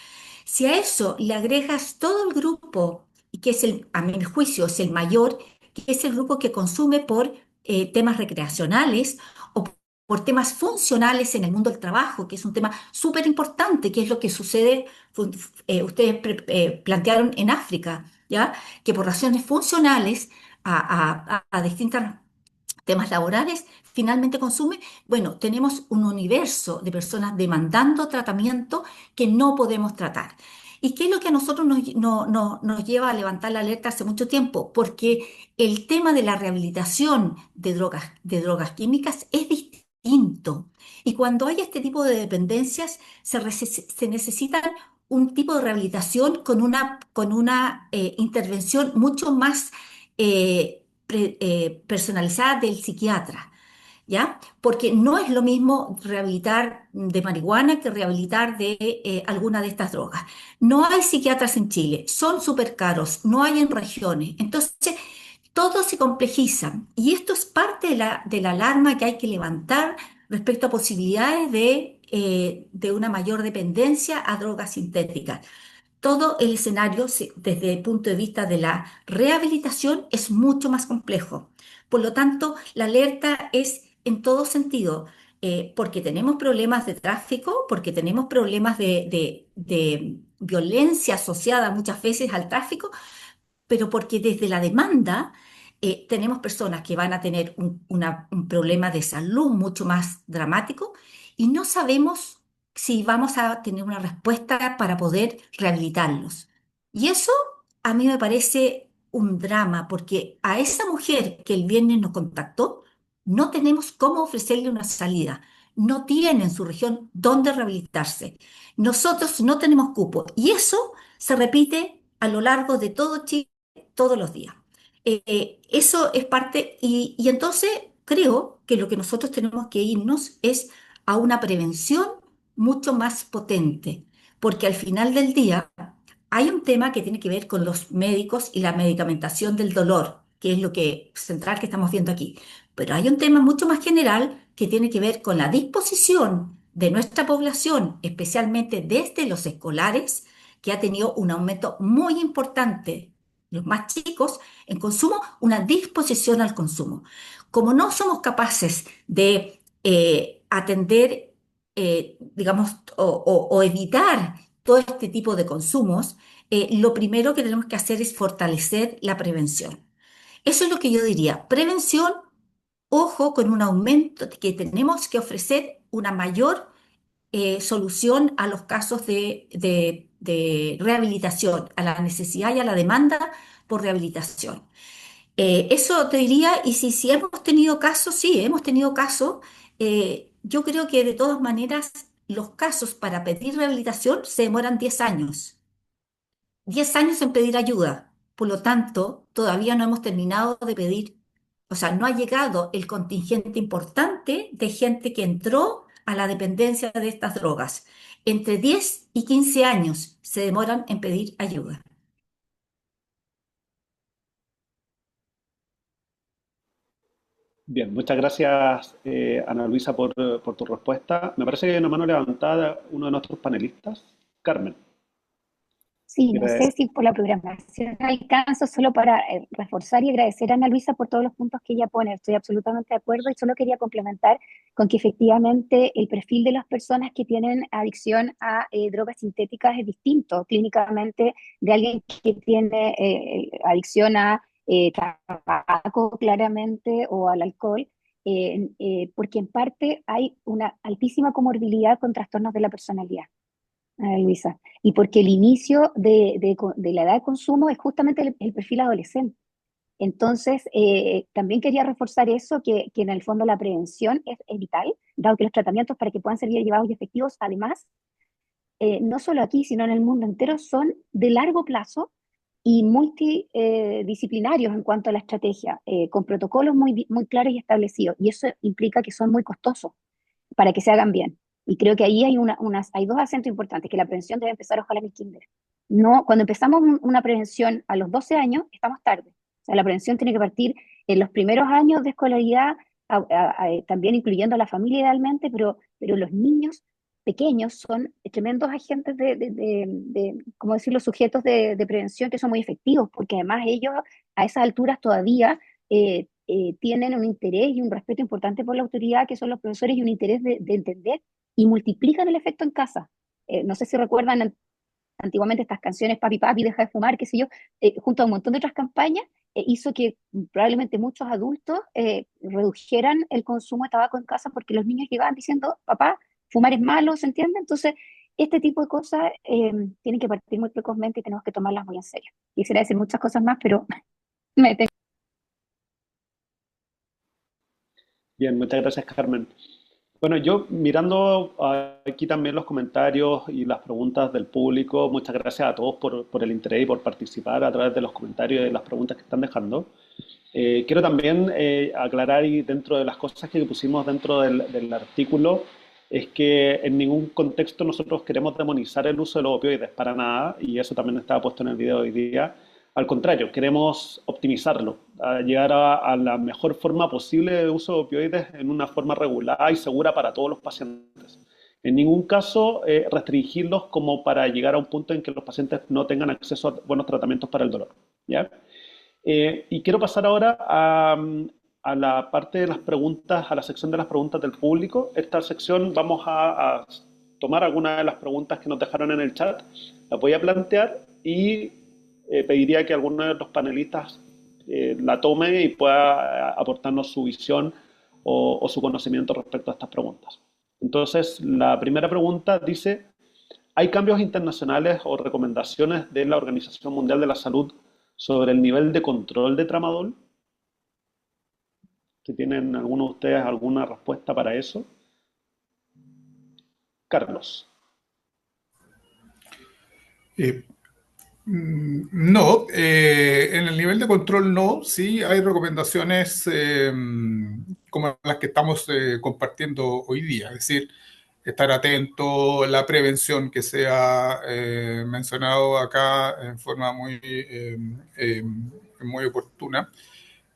Si a eso le agregas todo el grupo, y que es a mi juicio es el mayor, que es el grupo que consume por temas recreacionales o por temas funcionales en el mundo del trabajo, que es un tema súper importante, que es lo que sucede, ustedes plantearon en África, ¿ya? Que por razones funcionales a distintos temas laborales, finalmente consume, bueno, tenemos un universo de personas demandando tratamiento que no podemos tratar. ¿Y qué es lo que a nosotros nos lleva a levantar la alerta hace mucho tiempo? Porque el tema de la rehabilitación de drogas químicas es distinto. Y cuando hay este tipo de dependencias, se necesitan un tipo de rehabilitación con una intervención mucho más personalizada del psiquiatra, ¿ya? Porque no es lo mismo rehabilitar de marihuana que rehabilitar de alguna de estas drogas. No hay psiquiatras en Chile, son súper caros, no hay en regiones. Entonces, todo se complejiza y esto es parte de la alarma que hay que levantar respecto a posibilidades de una mayor dependencia a drogas sintéticas. Todo el escenario, desde el punto de vista de la rehabilitación, es mucho más complejo. Por lo tanto, la alerta es en todo sentido, porque tenemos problemas de tráfico, porque tenemos problemas de violencia asociada muchas veces al tráfico, pero porque desde la demanda tenemos personas que van a tener un problema de salud mucho más dramático y no sabemos si vamos a tener una respuesta para poder rehabilitarlos. Y eso a mí me parece un drama, porque a esa mujer que el viernes nos contactó, no tenemos cómo ofrecerle una salida. No tiene en su región dónde rehabilitarse. Nosotros no tenemos cupo. Y eso se repite a lo largo de todo Chile todos los días. Eso es parte, y entonces creo que lo que nosotros tenemos que irnos es a una prevención mucho más potente, porque al final del día hay un tema que tiene que ver con los médicos y la medicamentación del dolor, que es lo que central que estamos viendo aquí. Pero hay un tema mucho más general que tiene que ver con la disposición de nuestra población, especialmente desde los escolares, que ha tenido un aumento muy importante, los más chicos, en consumo, una disposición al consumo. Como no somos capaces de atender, digamos, o evitar todo este tipo de consumos, lo primero que tenemos que hacer es fortalecer la prevención. Eso es lo que yo diría. Prevención, ojo con un aumento que tenemos que ofrecer una mayor solución a los casos de rehabilitación, a la necesidad y a la demanda por rehabilitación. Eso te diría, y si hemos tenido casos, sí, hemos tenido casos. Yo creo que de todas maneras los casos para pedir rehabilitación se demoran 10 años. 10 años en pedir ayuda. Por lo tanto, todavía no hemos terminado de pedir, o sea, no ha llegado el contingente importante de gente que entró a la dependencia de estas drogas. Entre 10 y 15 años se demoran en pedir ayuda. Bien, muchas gracias, Ana Luisa, por tu respuesta. Me parece que hay una mano levantada uno de nuestros panelistas, Carmen. Sí, no ¿Quiere? sé si por la programación alcanzo solo para reforzar y agradecer a Ana Luisa por todos los puntos que ella pone. Estoy absolutamente de acuerdo y solo quería complementar con que efectivamente el perfil de las personas que tienen adicción a drogas sintéticas es distinto clínicamente de alguien que tiene adicción a tabaco claramente o al alcohol, porque en parte hay una altísima comorbilidad con trastornos de la personalidad. Luisa, y porque el inicio de la edad de consumo es justamente el perfil adolescente. Entonces, también quería reforzar eso, que en el fondo la prevención es vital, dado que los tratamientos para que puedan ser bien llevados y efectivos, además, no solo aquí, sino en el mundo entero, son de largo plazo y multidisciplinarios en cuanto a la estrategia, con protocolos muy claros y establecidos, y eso implica que son muy costosos para que se hagan bien. Y creo que ahí hay dos acentos importantes, que la prevención debe empezar ojalá en el kinder. No, cuando empezamos una prevención a los 12 años, estamos tarde. O sea, la prevención tiene que partir en los primeros años de escolaridad, también incluyendo a la familia idealmente, pero los niños pequeños son tremendos agentes ¿cómo decirlo?, sujetos de prevención que son muy efectivos, porque además ellos a esas alturas todavía tienen un interés y un respeto importante por la autoridad, que son los profesores, y un interés de entender, y multiplican el efecto en casa. No sé si recuerdan antiguamente estas canciones, Papi Papi, deja de fumar, qué sé yo, junto a un montón de otras campañas, hizo que probablemente muchos adultos redujeran el consumo de tabaco en casa, porque los niños llegaban diciendo, papá, fumar es malo, ¿se entiende? Entonces, este tipo de cosas tienen que partir muy precozmente y tenemos que tomarlas muy en serio. Quisiera decir muchas cosas más, pero me tengo. Bien, muchas gracias, Carmen. Bueno, yo mirando aquí también los comentarios y las preguntas del público, muchas gracias a todos por el interés y por participar a través de los comentarios y de las preguntas que están dejando. Quiero también aclarar, y dentro de las cosas que pusimos dentro del artículo, es que en ningún contexto nosotros queremos demonizar el uso de los opioides, para nada, y eso también estaba puesto en el video de hoy día. Al contrario, queremos optimizarlo, llegar a la mejor forma posible de uso de opioides en una forma regulada y segura para todos los pacientes. En ningún caso restringirlos como para llegar a un punto en que los pacientes no tengan acceso a buenos tratamientos para el dolor, ¿ya? Y quiero pasar ahora a la parte de las preguntas, a la sección de las preguntas del público. Esta sección vamos a tomar algunas de las preguntas que nos dejaron en el chat, las voy a plantear y pediría que alguno de los panelistas la tome y pueda aportarnos su visión o su conocimiento respecto a estas preguntas. Entonces, la primera pregunta dice: ¿hay cambios internacionales o recomendaciones de la Organización Mundial de la Salud sobre el nivel de control de tramadol? Si tienen alguno de ustedes alguna respuesta para eso. Carlos. No, en el nivel de control no, sí hay recomendaciones como las que estamos compartiendo hoy día, es decir, estar atento, la prevención que se ha mencionado acá en forma muy oportuna,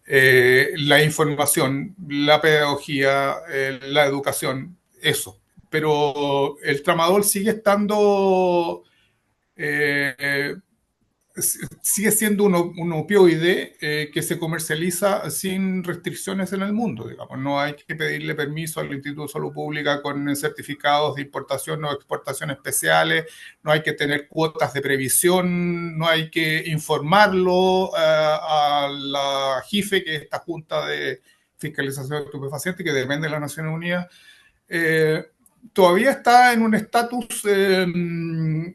la información, la pedagogía, la educación, eso. Pero el tramadol sigue estando... eh, sigue siendo un opioide que se comercializa sin restricciones en el mundo, digamos. No hay que pedirle permiso al Instituto de Salud Pública con certificados de importación o exportación especiales, no hay que tener cuotas de previsión, no hay que informarlo a la JIFE, que es esta Junta de Fiscalización de Estupefacientes, que depende de las Naciones Unidas. Todavía está en un estatus de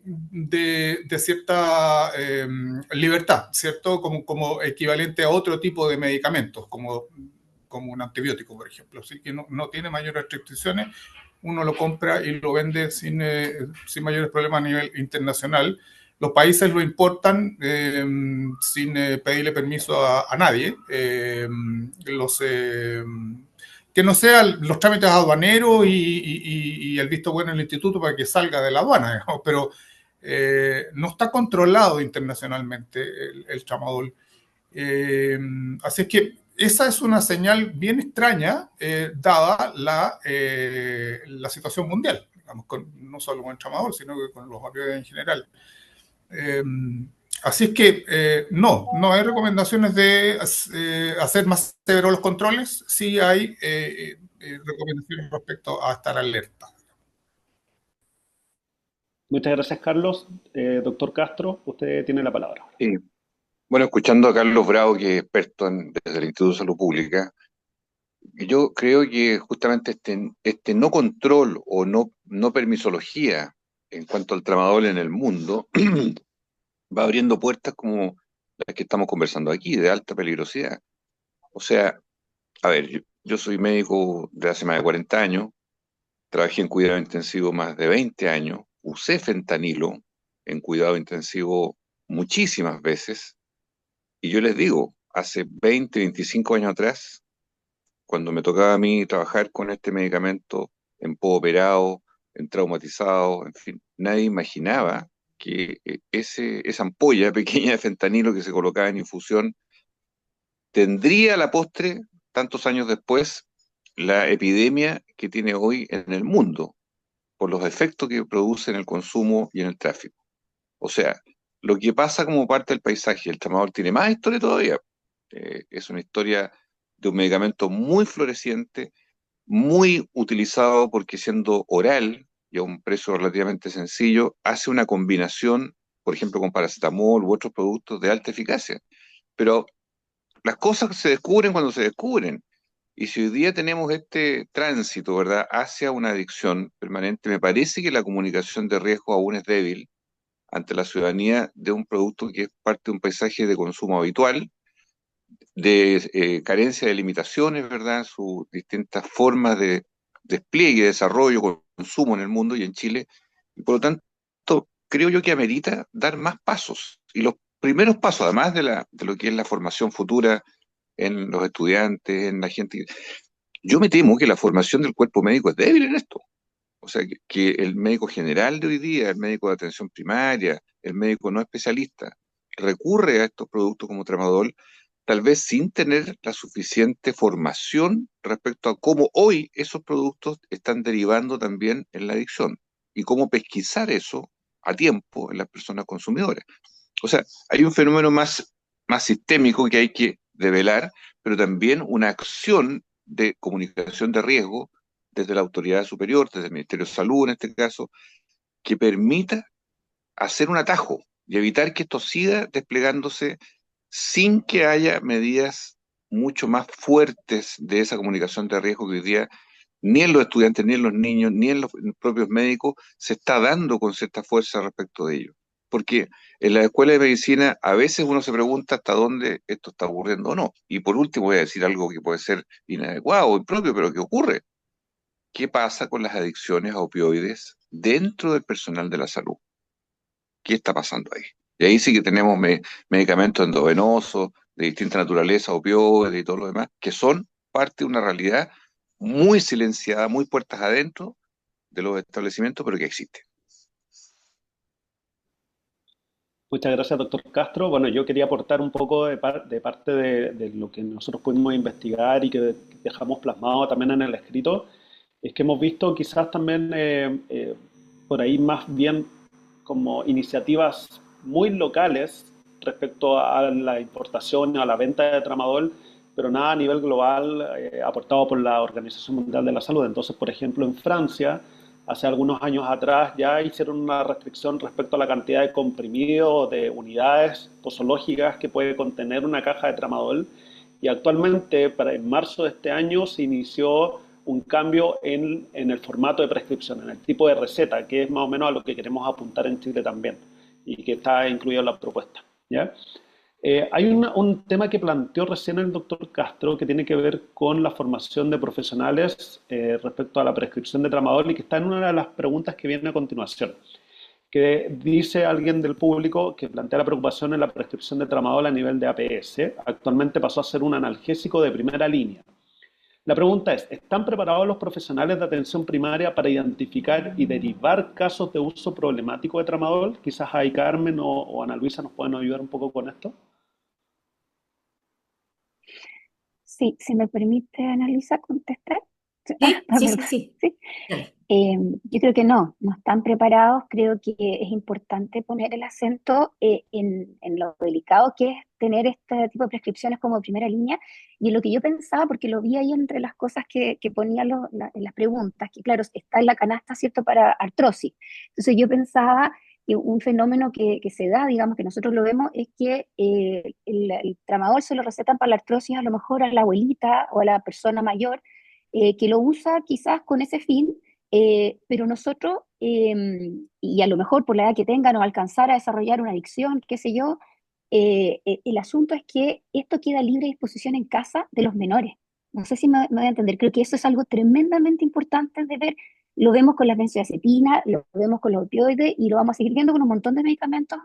cierta libertad, ¿cierto? Como equivalente a otro tipo de medicamentos, como un antibiótico, por ejemplo. Así que no tiene mayores restricciones, uno lo compra y lo vende sin mayores problemas a nivel internacional. Los países lo importan sin pedirle permiso a nadie. Que no sean los trámites aduaneros y el visto bueno del instituto para que salga de la aduana, digamos, pero no está controlado internacionalmente el tramadol. Así es que esa es una señal bien extraña, dada la situación mundial, digamos, no solo con el tramadol, sino que con los opioides en general. Así es que no hay recomendaciones de hacer más severos los controles, sí hay recomendaciones respecto a estar alerta. Muchas gracias, Carlos. Doctor Castro, usted tiene la palabra. Sí. Bueno, escuchando a Carlos Bravo, que es experto desde el Instituto de Salud Pública, yo creo que justamente este no control o no permisología en cuanto al tramadol en el mundo va abriendo puertas como las que estamos conversando aquí, de alta peligrosidad. O sea, a ver, yo soy médico de hace más de 40 años, trabajé en cuidado intensivo más de 20 años, usé fentanilo en cuidado intensivo muchísimas veces, y yo les digo, hace 20, 25 años atrás, cuando me tocaba a mí trabajar con este medicamento en postoperado, en traumatizado, en fin, nadie imaginaba que esa ampolla pequeña de fentanilo que se colocaba en infusión tendría a la postre, tantos años después, la epidemia que tiene hoy en el mundo, por los efectos que produce en el consumo y en el tráfico. O sea, lo que pasa como parte del paisaje, el tramadol tiene más historia todavía. Es una historia de un medicamento muy floreciente, muy utilizado porque siendo oral y a un precio relativamente sencillo, hace una combinación, por ejemplo, con paracetamol u otros productos de alta eficacia. Pero las cosas se descubren cuando se descubren. Y si hoy día tenemos este tránsito, ¿verdad?, hacia una adicción permanente, me parece que la comunicación de riesgo aún es débil ante la ciudadanía de un producto que es parte de un paisaje de consumo habitual, de carencia de limitaciones, ¿verdad?, sus distintas formas de despliegue, desarrollo, consumo en el mundo y en Chile. Y por lo tanto, creo yo que amerita dar más pasos. Y los primeros pasos, además de lo que es la formación futura en los estudiantes, en la gente. Yo me temo que la formación del cuerpo médico es débil en esto. O sea, que el médico general de hoy día, el médico de atención primaria, el médico no especialista, recurre a estos productos como tramadol, tal vez sin tener la suficiente formación respecto a cómo hoy esos productos están derivando también en la adicción y cómo pesquisar eso a tiempo en las personas consumidoras. O sea, hay un fenómeno más sistémico que hay que develar, pero también una acción de comunicación de riesgo desde la autoridad superior, desde el Ministerio de Salud en este caso, que permita hacer un atajo y evitar que esto siga desplegándose sin que haya medidas mucho más fuertes de esa comunicación de riesgo que hoy día ni en los estudiantes, ni en los niños, ni en los propios médicos se está dando con cierta fuerza respecto de ello. Porque en la escuela de medicina a veces uno se pregunta hasta dónde esto está ocurriendo o no. Y por último voy a decir algo que puede ser inadecuado o impropio, pero que ocurre. ¿Qué pasa con las adicciones a opioides dentro del personal de la salud? ¿Qué está pasando ahí? Y ahí sí que tenemos medicamentos endovenosos de distinta naturaleza, opioides y todo lo demás, que son parte de una realidad muy silenciada, muy puertas adentro de los establecimientos, pero que existe. Muchas gracias, doctor Castro. Bueno, yo quería aportar un poco de parte de lo que nosotros pudimos investigar y que dejamos plasmado también en el escrito. Es que hemos visto quizás también por ahí más bien como iniciativas muy locales respecto a la importación, a la venta de tramadol, pero nada a nivel global aportado por la Organización Mundial de la Salud. Entonces, por ejemplo, en Francia, hace algunos años atrás ya hicieron una restricción respecto a la cantidad de comprimidos, de unidades posológicas que puede contener una caja de tramadol. Y actualmente, en marzo de este año, se inició un cambio en el formato de prescripción, en el tipo de receta, que es más o menos a lo que queremos apuntar en Chile también y que está incluido en la propuesta. ¿Ya? Hay un tema que planteó recién el doctor Castro que tiene que ver con la formación de profesionales respecto a la prescripción de tramadol y que está en una de las preguntas que viene a continuación, que dice alguien del público que plantea la preocupación en la prescripción de tramadol a nivel de APS. Actualmente pasó a ser un analgésico de primera línea. La pregunta es, ¿están preparados los profesionales de atención primaria para identificar y derivar casos de uso problemático de tramadol? Quizás ahí Carmen o Ana Luisa nos pueden ayudar un poco con esto. Sí, si me permite, Analisa, contestar. Sí, sí, sí, Perdón. sí. Sí. Dale. Yo creo que no están preparados. Creo que es importante poner el acento en lo delicado que es tener este tipo de prescripciones como primera línea. Y en lo que yo pensaba, porque lo vi ahí entre las cosas que ponía en las preguntas, que claro, está en la canasta, ¿cierto?, para artrosis. Entonces yo pensaba que un fenómeno que se da, digamos, que nosotros lo vemos, es que el tramadol se lo recetan para la artrosis a lo mejor a la abuelita o a la persona mayor, que lo usa quizás con ese fin, pero nosotros, y a lo mejor por la edad que tengan o alcanzar a desarrollar una adicción, qué sé yo, el asunto es que esto queda libre disposición en casa de los menores. No sé si me voy a entender, creo que eso es algo tremendamente importante de ver. Lo vemos con las benzodiazepinas, lo vemos con los opioides y lo vamos a seguir viendo con un montón de medicamentos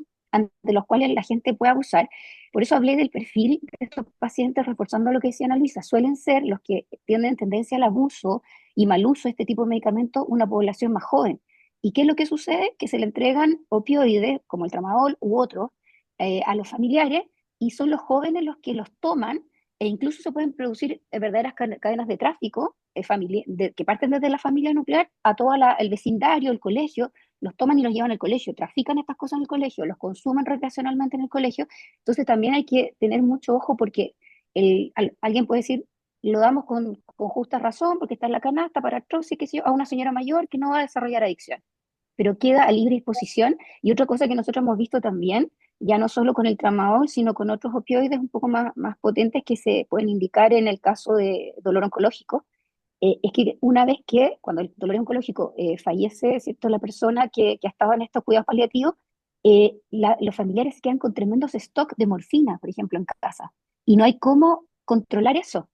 de los cuales la gente puede abusar. Por eso hablé del perfil de estos pacientes, reforzando lo que decía Ana Luisa. Suelen ser los que tienen tendencia al abuso y mal uso de este tipo de medicamentos, una población más joven. ¿Y qué es lo que sucede? Que se le entregan opioides, como el tramadol u otros, a los familiares, y son los jóvenes los que los toman, e incluso se pueden producir verdaderas cadenas de tráfico que parten desde la familia nuclear a todo el vecindario, el colegio, los toman y los llevan al colegio, trafican estas cosas en el colegio, los consumen recreacionalmente en el colegio. Entonces también hay que tener mucho ojo porque alguien puede decir, lo damos con justa razón porque está en la canasta para artrosis, que sé yo, a una señora mayor que no va a desarrollar adicción, pero queda a libre disposición. Y otra cosa que nosotros hemos visto también, ya no solo con el tramadol, sino con otros opioides un poco más potentes que se pueden indicar en el caso de dolor oncológico, es que una vez que, cuando el dolor oncológico fallece, ¿cierto?, la persona que estaba en estos cuidados paliativos, los familiares se quedan con tremendos stock de morfina, por ejemplo, en casa, y no hay cómo controlar eso.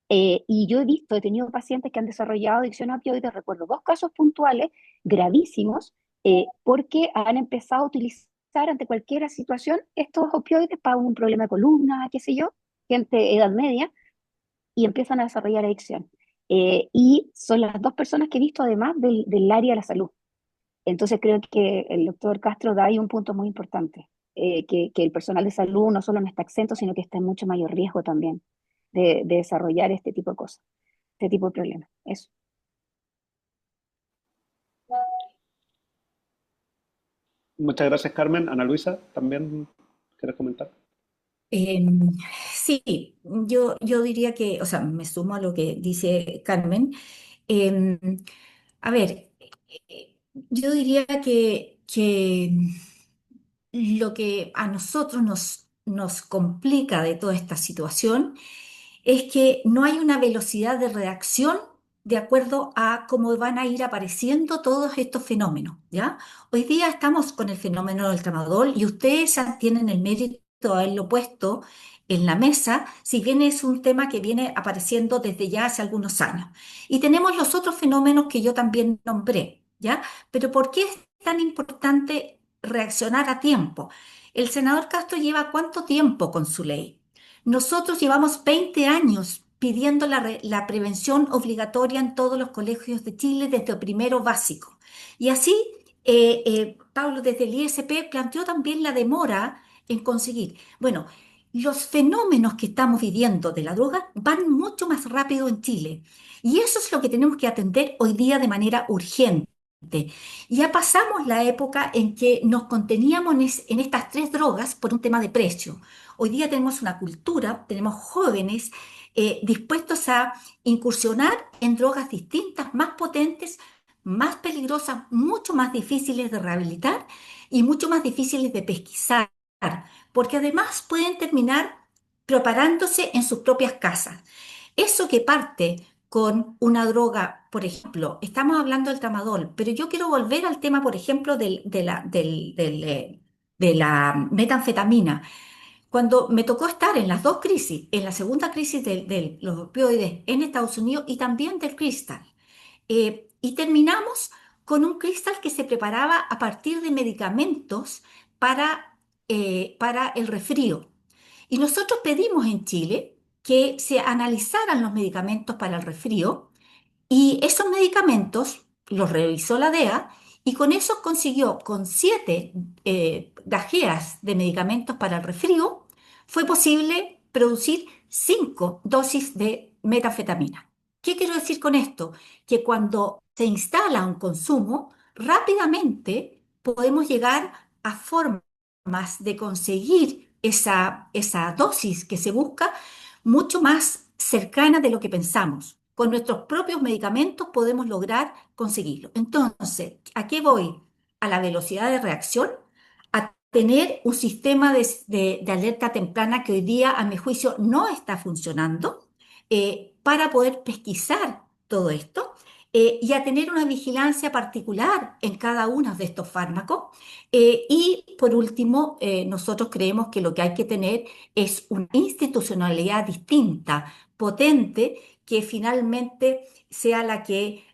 Y yo he tenido pacientes que han desarrollado adicción a opioides, recuerdo dos casos puntuales gravísimos, porque han empezado a utilizar ante cualquier situación estos opioides para un problema de columna, qué sé yo, gente de edad media, y empiezan a desarrollar adicción. Y son las dos personas que he visto además del área de la salud. Entonces creo que el doctor Castro da ahí un punto muy importante, que el personal de salud no solo no está exento, sino que está en mucho mayor riesgo también de desarrollar este tipo de cosas, este tipo de problemas. Eso. Muchas gracias, Carmen. Ana Luisa, ¿también quieres comentar? Em, sí, yo diría que, o sea, me sumo a lo que dice Carmen. Em, a ver, yo diría que lo que a nosotros nos complica de toda esta situación es que no hay una velocidad de reacción de acuerdo a cómo van a ir apareciendo todos estos fenómenos, ¿ya? Hoy día estamos con el fenómeno del tramadol y ustedes ya tienen el mérito de haberlo puesto en la mesa, si bien es un tema que viene apareciendo desde ya hace algunos años. Y tenemos los otros fenómenos que yo también nombré, ¿ya? Pero ¿por qué es tan importante reaccionar a tiempo? El senador Castro lleva ¿cuánto tiempo con su ley? Nosotros llevamos 20 años pidiendo la prevención obligatoria en todos los colegios de Chile desde el primero básico. Y así, Pablo, desde el ISP planteó también la demora en conseguir. Bueno, los fenómenos que estamos viviendo de la droga van mucho más rápido en Chile. Y eso es lo que tenemos que atender hoy día de manera urgente. Ya pasamos la época en que nos conteníamos en estas tres drogas por un tema de precio. Hoy día tenemos una cultura, tenemos jóvenes dispuestos a incursionar en drogas distintas, más potentes, más peligrosas, mucho más difíciles de rehabilitar y mucho más difíciles de pesquisar, porque además pueden terminar preparándose en sus propias casas. Eso que parte con una droga, por ejemplo, estamos hablando del tramadol, pero yo quiero volver al tema, por ejemplo, de la metanfetamina. Cuando me tocó estar en las dos crisis, en la segunda crisis de los opioides en Estados Unidos y también del cristal, y terminamos con un cristal que se preparaba a partir de medicamentos para el resfrío. Y nosotros pedimos en Chile que se analizaran los medicamentos para el resfrío y esos medicamentos los revisó la DEA y con eso consiguió, con 7 gajeas de medicamentos para el resfrío, fue posible producir 5 dosis de metanfetamina. ¿Qué quiero decir con esto? Que cuando se instala un consumo, rápidamente podemos llegar a formas de conseguir esa dosis que se busca mucho más cercana de lo que pensamos. Con nuestros propios medicamentos podemos lograr conseguirlo. Entonces, ¿a qué voy? A la velocidad de reacción, a tener un sistema de alerta temprana que hoy día, a mi juicio, no está funcionando, para poder pesquisar todo esto, y a tener una vigilancia particular en cada uno de estos fármacos. Y por último, nosotros creemos que lo que hay que tener es una institucionalidad distinta, potente, que finalmente sea la que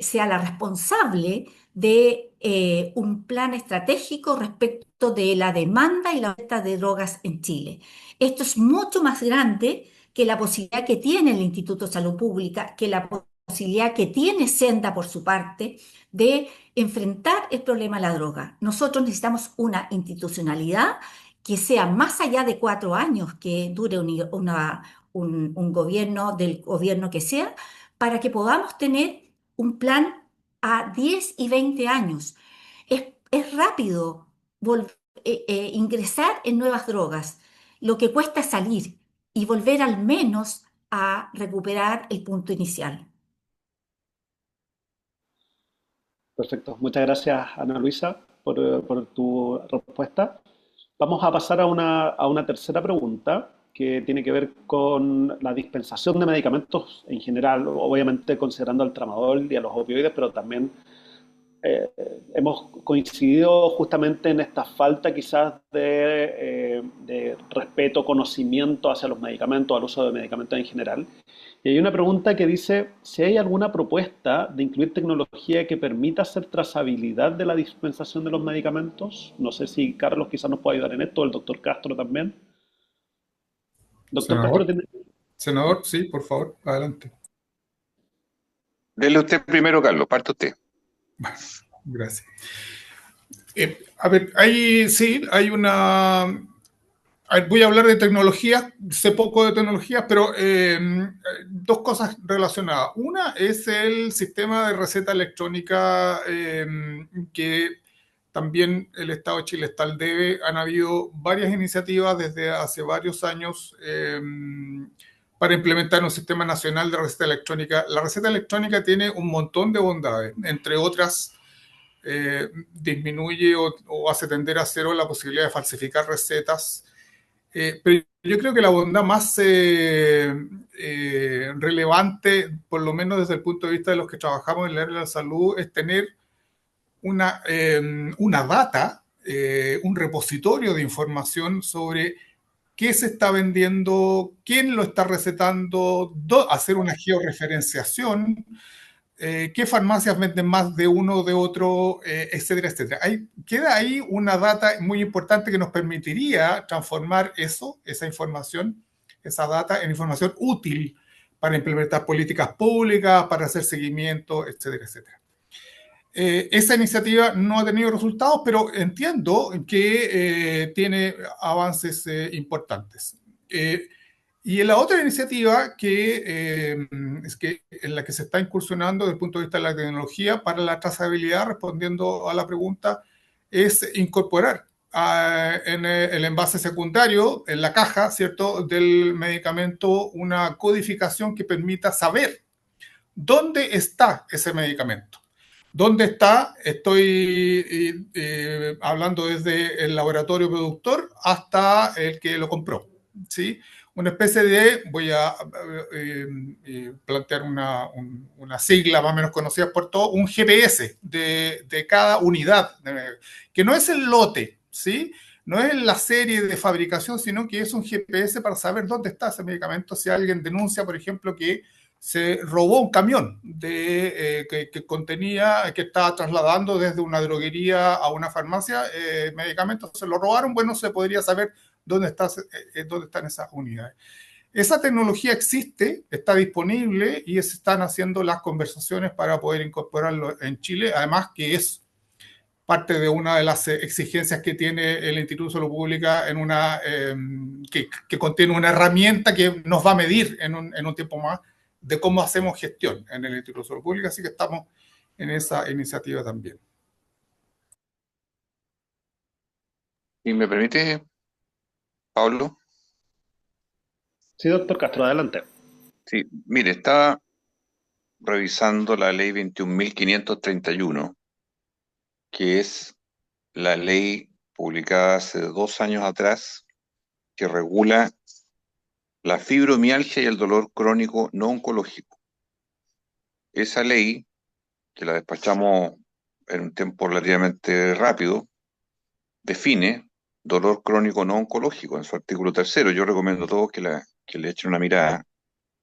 sea la responsable de un plan estratégico respecto de la demanda y la oferta de drogas en Chile. Esto es mucho más grande que la posibilidad que tiene el Instituto de Salud Pública, que la posibilidad que tiene Senda por su parte de enfrentar el problema de la droga. Nosotros necesitamos una institucionalidad que sea más allá de 4 años, que dure un gobierno, del gobierno que sea, para que podamos tener un plan a 10 y 20 años. Es rápido ingresar en nuevas drogas. Lo que cuesta es salir y volver al menos a recuperar el punto inicial. Perfecto. Muchas gracias, Ana Luisa, por tu respuesta. Vamos a pasar a una tercera pregunta que tiene que ver con la dispensación de medicamentos en general, obviamente considerando al tramadol y a los opioides, pero también hemos coincidido justamente en esta falta quizás de respeto, conocimiento hacia los medicamentos, al uso de medicamentos en general. Y hay una pregunta que dice si hay alguna propuesta de incluir tecnología que permita hacer trazabilidad de la dispensación de los medicamentos. No sé si Carlos quizás nos puede ayudar en esto, el doctor Castro también. Doctor Castro, Senador, ¿tiene? senador, sí, por favor, adelante. Dele usted primero, Carlos, parte usted. Bueno, gracias. A ver, hay una... Voy a hablar de tecnología, sé poco de tecnología, pero dos cosas relacionadas. Una es el sistema de receta electrónica que también el Estado de Chile está al debe. Han habido varias iniciativas desde hace varios años para implementar un sistema nacional de receta electrónica. La receta electrónica tiene un montón de bondades, entre otras, disminuye o hace tender a cero la posibilidad de falsificar recetas. Pero yo creo que la bondad más relevante, por lo menos desde el punto de vista de los que trabajamos en el área de la salud, es tener una data, un repositorio de información sobre qué se está vendiendo, quién lo está recetando, hacer una georreferenciación, qué farmacias venden más de uno o de otro, etcétera, etcétera. Queda ahí una data muy importante que nos permitiría transformar esa información, esa data, en información útil para implementar políticas públicas, para hacer seguimiento, etcétera, etcétera. Esa iniciativa no ha tenido resultados, pero entiendo que tiene avances importantes. Y en la otra iniciativa en la que se está incursionando desde el punto de vista de la tecnología para la trazabilidad, respondiendo a la pregunta, es incorporar en el envase secundario, en la caja, ¿cierto?, del medicamento, una codificación que permita saber dónde está ese medicamento. ¿Dónde está? Estoy hablando desde el laboratorio productor hasta el que lo compró, ¿sí? Una especie de, voy a plantear una sigla más o menos conocida por todos, un GPS de cada unidad, que no es el lote, ¿sí? No es la serie de fabricación, sino que es un GPS para saber dónde está ese medicamento. Si alguien denuncia, por ejemplo, que se robó un camión que contenía, que estaba trasladando desde una droguería a una farmacia medicamentos, se lo robaron, bueno, se podría saber dónde están esas unidades. Esa tecnología existe, está disponible y se están haciendo las conversaciones para poder incorporarlo en Chile, además que es parte de una de las exigencias que tiene el Instituto de Salud Pública que contiene una herramienta que nos va a medir en un tiempo más de cómo hacemos gestión en el Instituto de Salud Pública, así que estamos en esa iniciativa también. ¿Y me permite, Pablo? Sí, doctor Castro, adelante. Sí, mire, estaba revisando la ley 21.531, que es la ley publicada hace 2 años atrás, que regula la fibromialgia y el dolor crónico no oncológico. Esa ley, que la despachamos en un tiempo relativamente rápido, define dolor crónico no oncológico en su artículo 3º. Yo recomiendo a todos que le echen una mirada,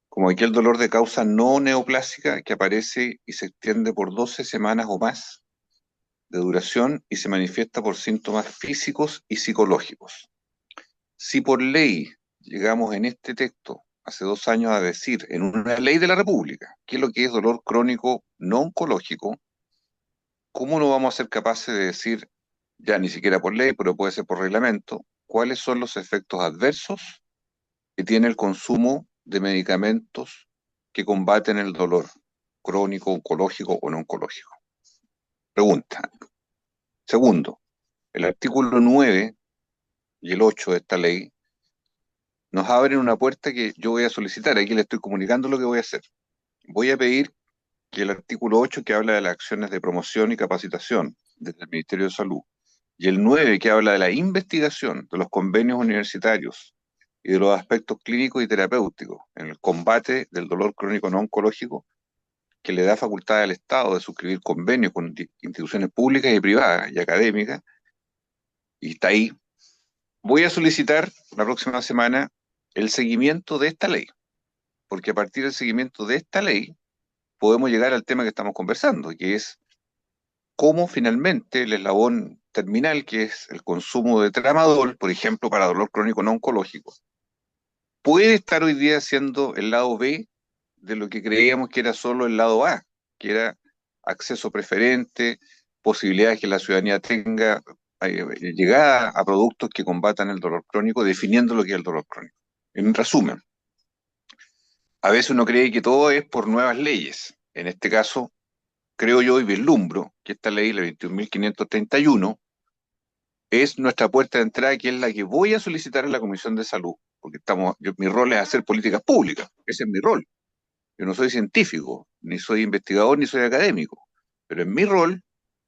como aquel dolor de causa no neoplásica que aparece y se extiende por 12 semanas o más de duración y se manifiesta por síntomas físicos y psicológicos. Si por ley llegamos en este texto hace 2 años a decir, en una ley de la República, qué es lo que es dolor crónico no oncológico, ¿cómo no vamos a ser capaces de decir, ya ni siquiera por ley, pero puede ser por reglamento, cuáles son los efectos adversos que tiene el consumo de medicamentos que combaten el dolor crónico, oncológico o no oncológico? Pregunta. Segundo, el artículo 9 y el 8 de esta ley nos abren una puerta que yo voy a solicitar. Aquí le estoy comunicando lo que voy a hacer. Voy a pedir que el artículo 8, que habla de las acciones de promoción y capacitación desde el Ministerio de Salud, y el 9, que habla de la investigación de los convenios universitarios y de los aspectos clínicos y terapéuticos en el combate del dolor crónico no oncológico, que le da facultad al Estado de suscribir convenios con instituciones públicas y privadas y académicas, y está ahí. Voy a solicitar la próxima semana el seguimiento de esta ley, porque a partir del seguimiento de esta ley podemos llegar al tema que estamos conversando, que es cómo finalmente el eslabón terminal, que es el consumo de tramadol, por ejemplo, para dolor crónico no oncológico, puede estar hoy día siendo el lado B de lo que creíamos que era solo el lado A, que era acceso preferente, posibilidades que la ciudadanía tenga llegada a productos que combatan el dolor crónico, definiendo lo que es el dolor crónico. En resumen, a veces uno cree que todo es por nuevas leyes. En este caso, creo yo y vislumbro que esta ley, la 21.531, es nuestra puerta de entrada, que es la que voy a solicitar en la Comisión de Salud, porque mi rol es hacer políticas públicas, ese es mi rol. Yo no soy científico, ni soy investigador, ni soy académico, pero en mi rol,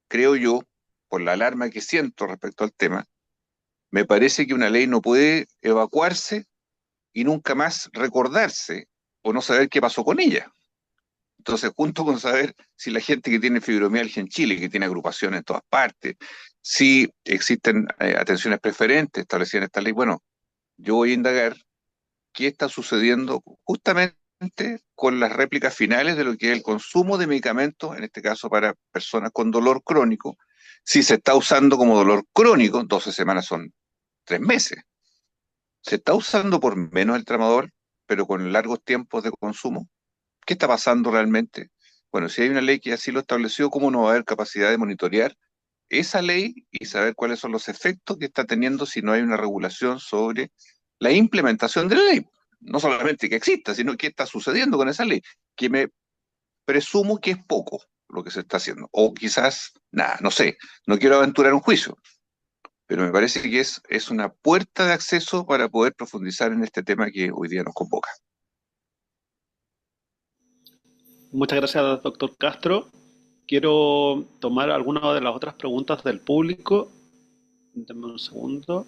creo yo, por la alarma que siento respecto al tema, me parece que una ley no puede evacuarse y nunca más recordarse o no saber qué pasó con ella. Entonces, junto con saber si la gente que tiene fibromialgia en Chile, que tiene agrupaciones en todas partes, si existen atenciones preferentes establecidas en esta ley, bueno, yo voy a indagar qué está sucediendo justamente con las réplicas finales de lo que es el consumo de medicamentos, en este caso para personas con dolor crónico. Si se está usando como dolor crónico, 12 semanas son 3 meses. Se está usando por menos el tramador, pero con largos tiempos de consumo. ¿Qué está pasando realmente? Bueno, si hay una ley que así lo estableció, ¿cómo no va a haber capacidad de monitorear esa ley y saber cuáles son los efectos que está teniendo si no hay una regulación sobre la implementación de la ley? No solamente que exista, sino qué está sucediendo con esa ley, que me presumo que es poco lo que se está haciendo. O quizás, nada, no sé, no quiero aventurar un juicio, pero me parece que es una puerta de acceso para poder profundizar en este tema que hoy día nos convoca. Muchas gracias, doctor Castro. Quiero tomar algunas de las otras preguntas del público. Denme un segundo.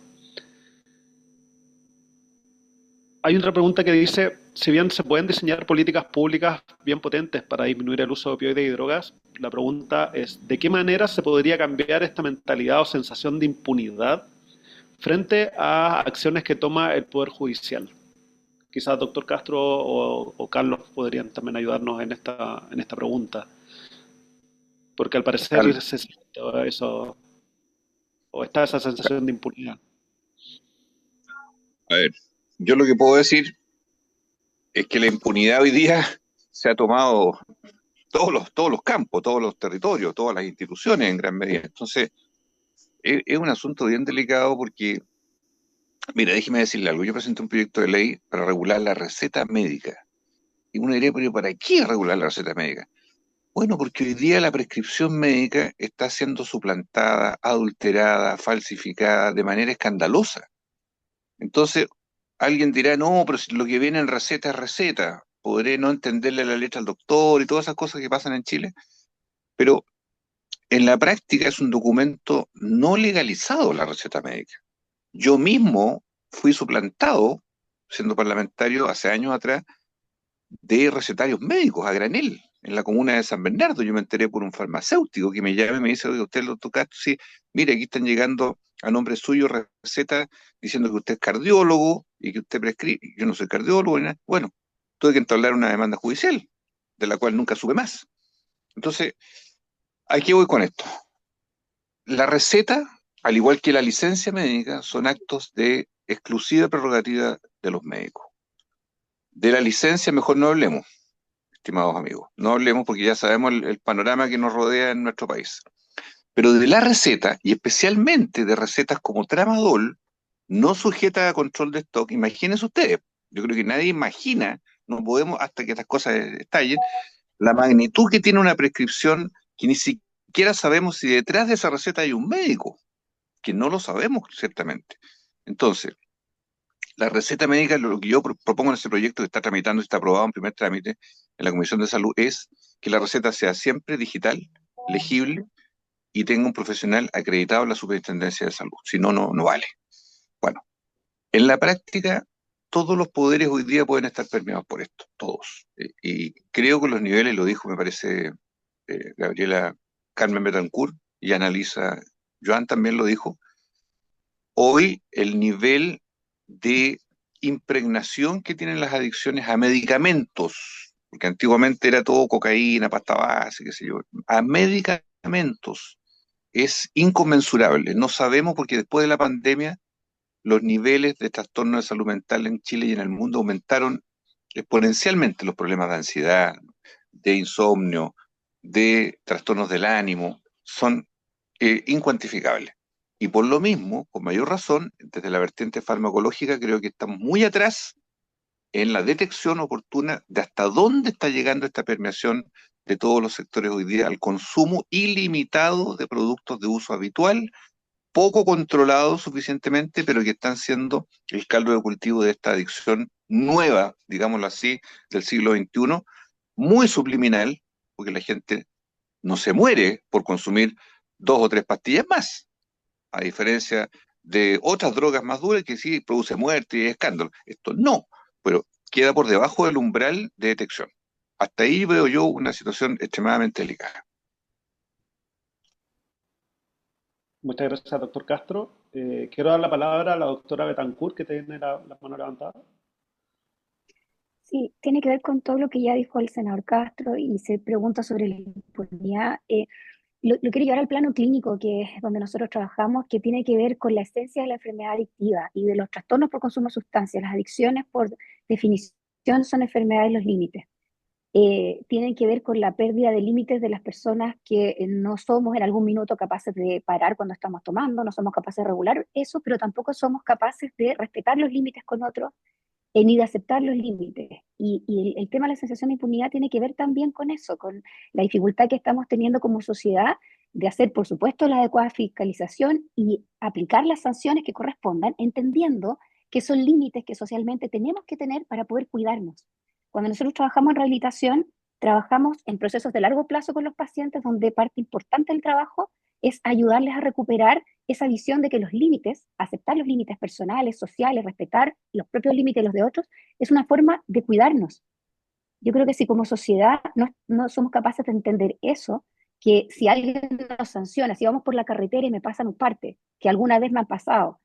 Hay otra pregunta que dice, si bien se pueden diseñar políticas públicas bien potentes para disminuir el uso de opioides y drogas, la pregunta es, ¿de qué manera se podría cambiar esta mentalidad o sensación de impunidad frente a acciones que toma el Poder Judicial? Quizás doctor Castro o Carlos podrían también ayudarnos en esta pregunta, porque al parecer se siente eso, o está esa sensación de impunidad. A ver, yo lo que puedo decir es que la impunidad hoy día se ha tomado todos los campos, todos los territorios, todas las instituciones en gran medida. Entonces, es un asunto bien delicado porque, mira, déjeme decirle algo. Yo presenté un proyecto de ley para regular la receta médica. Y uno diría, pero ¿para qué regular la receta médica? Bueno, porque hoy día la prescripción médica está siendo suplantada, adulterada, falsificada de manera escandalosa. Entonces, alguien dirá, no, pero si lo que viene en receta es receta. Podré no entenderle la letra al doctor y todas esas cosas que pasan en Chile, pero en la práctica es un documento no legalizado la receta médica. Yo mismo fui suplantado, siendo parlamentario hace años atrás, de recetarios médicos a granel en la comuna de San Bernardo. Yo me enteré por un farmacéutico que me llama y me dice, oye, usted lo toca, sí, mire, aquí están llegando a nombre suyo recetas diciendo que usted es cardiólogo y que usted prescribe. Yo no soy cardiólogo ni nada. Bueno, tuve que entablar una demanda judicial, de la cual nunca supe más. Entonces, ¿a qué voy con esto? La receta, al igual que la licencia médica, son actos de exclusiva prerrogativa de los médicos. De la licencia mejor no hablemos, estimados amigos. No hablemos porque ya sabemos el panorama que nos rodea en nuestro país. Pero de la receta, y especialmente de recetas como tramadol, no sujeta a control de stock, imagínense ustedes, yo creo que nadie imagina, no podemos, hasta que estas cosas estallen, la magnitud que tiene una prescripción que ni siquiera sabemos si detrás de esa receta hay un médico, que no lo sabemos ciertamente. Entonces, la receta médica, lo que yo propongo en este proyecto que está tramitando y está aprobado en primer trámite en la Comisión de Salud, es que la receta sea siempre digital, legible y tenga un profesional acreditado en la Superintendencia de Salud. Si no, no vale. Bueno, en la práctica, todos los poderes hoy día pueden estar permeados por esto, todos. Y creo que los niveles, lo dijo, me parece, Gabriela Carmen Betancourt y Annalisa Joan también lo dijo, hoy el nivel de impregnación que tienen las adicciones a medicamentos, porque antiguamente era todo cocaína, pasta base, qué sé yo, a medicamentos es inconmensurable. No sabemos porque después de la pandemia los niveles de trastorno de salud mental en Chile y en el mundo aumentaron exponencialmente. Los problemas de ansiedad, de insomnio, de trastornos del ánimo, son incuantificables. Y por lo mismo, con mayor razón, desde la vertiente farmacológica, creo que estamos muy atrás en la detección oportuna de hasta dónde está llegando esta permeación de todos los sectores hoy día al consumo ilimitado de productos de uso habitual, poco controlados suficientemente, pero que están siendo el caldo de cultivo de esta adicción nueva, digámoslo así, del siglo XXI, muy subliminal, porque la gente no se muere por consumir 2 o 3 pastillas más, a diferencia de otras drogas más duras que sí produce muerte y escándalo. Esto no, pero queda por debajo del umbral de detección. Hasta ahí veo yo una situación extremadamente delicada. Muchas gracias, doctor Castro. Quiero dar la palabra a la doctora Betancourt, que tiene la mano levantada. Sí, tiene que ver con todo lo que ya dijo el senador Castro y se pregunta sobre la impunidad. Lo quiero llevar al plano clínico, que es donde nosotros trabajamos, que tiene que ver con la esencia de la enfermedad adictiva y de los trastornos por consumo de sustancias. Las adicciones, por definición, son enfermedades de los límites. Tienen que ver con la pérdida de límites de las personas que no somos en algún minuto capaces de parar cuando estamos tomando, no somos capaces de regular eso, pero tampoco somos capaces de respetar los límites con otros ni de aceptar los límites. Y el tema de la sensación de impunidad tiene que ver también con eso, con la dificultad que estamos teniendo como sociedad de hacer, por supuesto, la adecuada fiscalización y aplicar las sanciones que correspondan, entendiendo que son límites que socialmente tenemos que tener para poder cuidarnos. Cuando nosotros trabajamos en rehabilitación, trabajamos en procesos de largo plazo con los pacientes, donde parte importante del trabajo es ayudarles a recuperar esa visión de que los límites, aceptar los límites personales, sociales, respetar los propios límites de los de otros, es una forma de cuidarnos. Yo creo que si como sociedad no somos capaces de entender eso, que si alguien nos sanciona, si vamos por la carretera y me pasan un parte, que alguna vez me han pasado,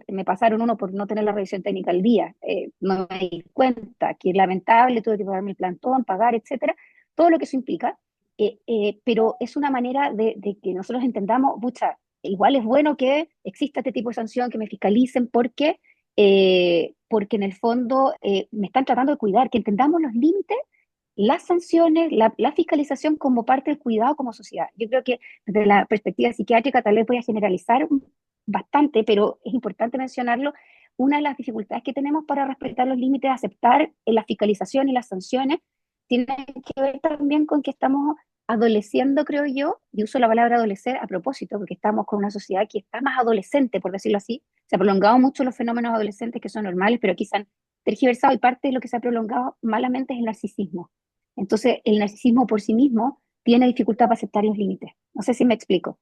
me pasaron uno por no tener la revisión técnica al día, no me di cuenta, que es lamentable, tuve que pagarme el plantón, pagar, etcétera, todo lo que eso implica, pero es una manera de que nosotros entendamos, pucha, igual es bueno que exista este tipo de sanción, que me fiscalicen, porque en el fondo me están tratando de cuidar, que entendamos los límites, las sanciones, la fiscalización como parte del cuidado como sociedad. Yo creo que desde la perspectiva psiquiátrica tal vez voy a generalizar bastante, pero es importante mencionarlo. Una de las dificultades que tenemos para respetar los límites, aceptar la fiscalización y las sanciones, tiene que ver también con que estamos adoleciendo, creo yo, y uso la palabra adolecer a propósito, porque estamos con una sociedad que está más adolescente, por decirlo así. Se ha prolongado mucho los fenómenos adolescentes que son normales, pero aquí se han tergiversado y parte de lo que se ha prolongado malamente es el narcisismo. Entonces, el narcisismo por sí mismo tiene dificultad para aceptar los límites. No sé si me explico.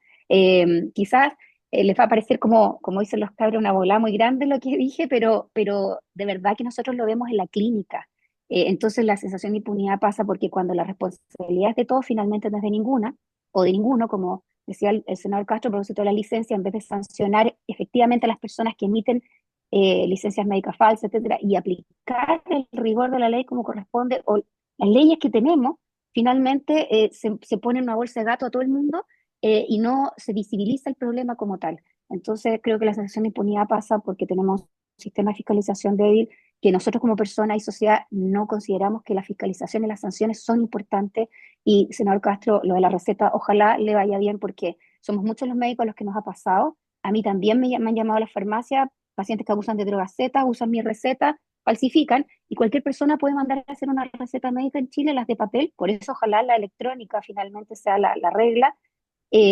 Quizás les va a parecer como dicen los cabros, una bola muy grande lo que dije, pero de verdad que nosotros lo vemos en la clínica. Entonces la sensación de impunidad pasa porque cuando la responsabilidad es de todos, finalmente no es de ninguna, o de ninguno, como decía el senador Castro, a propósito de la licencia, en vez de sancionar efectivamente a las personas que emiten licencias médicas falsas, etcétera, y aplicar el rigor de la ley como corresponde, o las leyes que tenemos, finalmente se pone en una bolsa de gato a todo el mundo y no se visibiliza el problema como tal. Entonces creo que la sensación de impunidad pasa porque tenemos un sistema de fiscalización débil, que nosotros como persona y sociedad no consideramos que la fiscalización y las sanciones son importantes. Y, senador Castro, lo de la receta, ojalá le vaya bien porque somos muchos los médicos a los que nos ha pasado. A mí también me han llamado a la farmacia pacientes que abusan de drogas Z, usan mi receta, falsifican, y cualquier persona puede mandar a hacer una receta médica en Chile, las de papel. Por eso ojalá la electrónica finalmente sea la regla,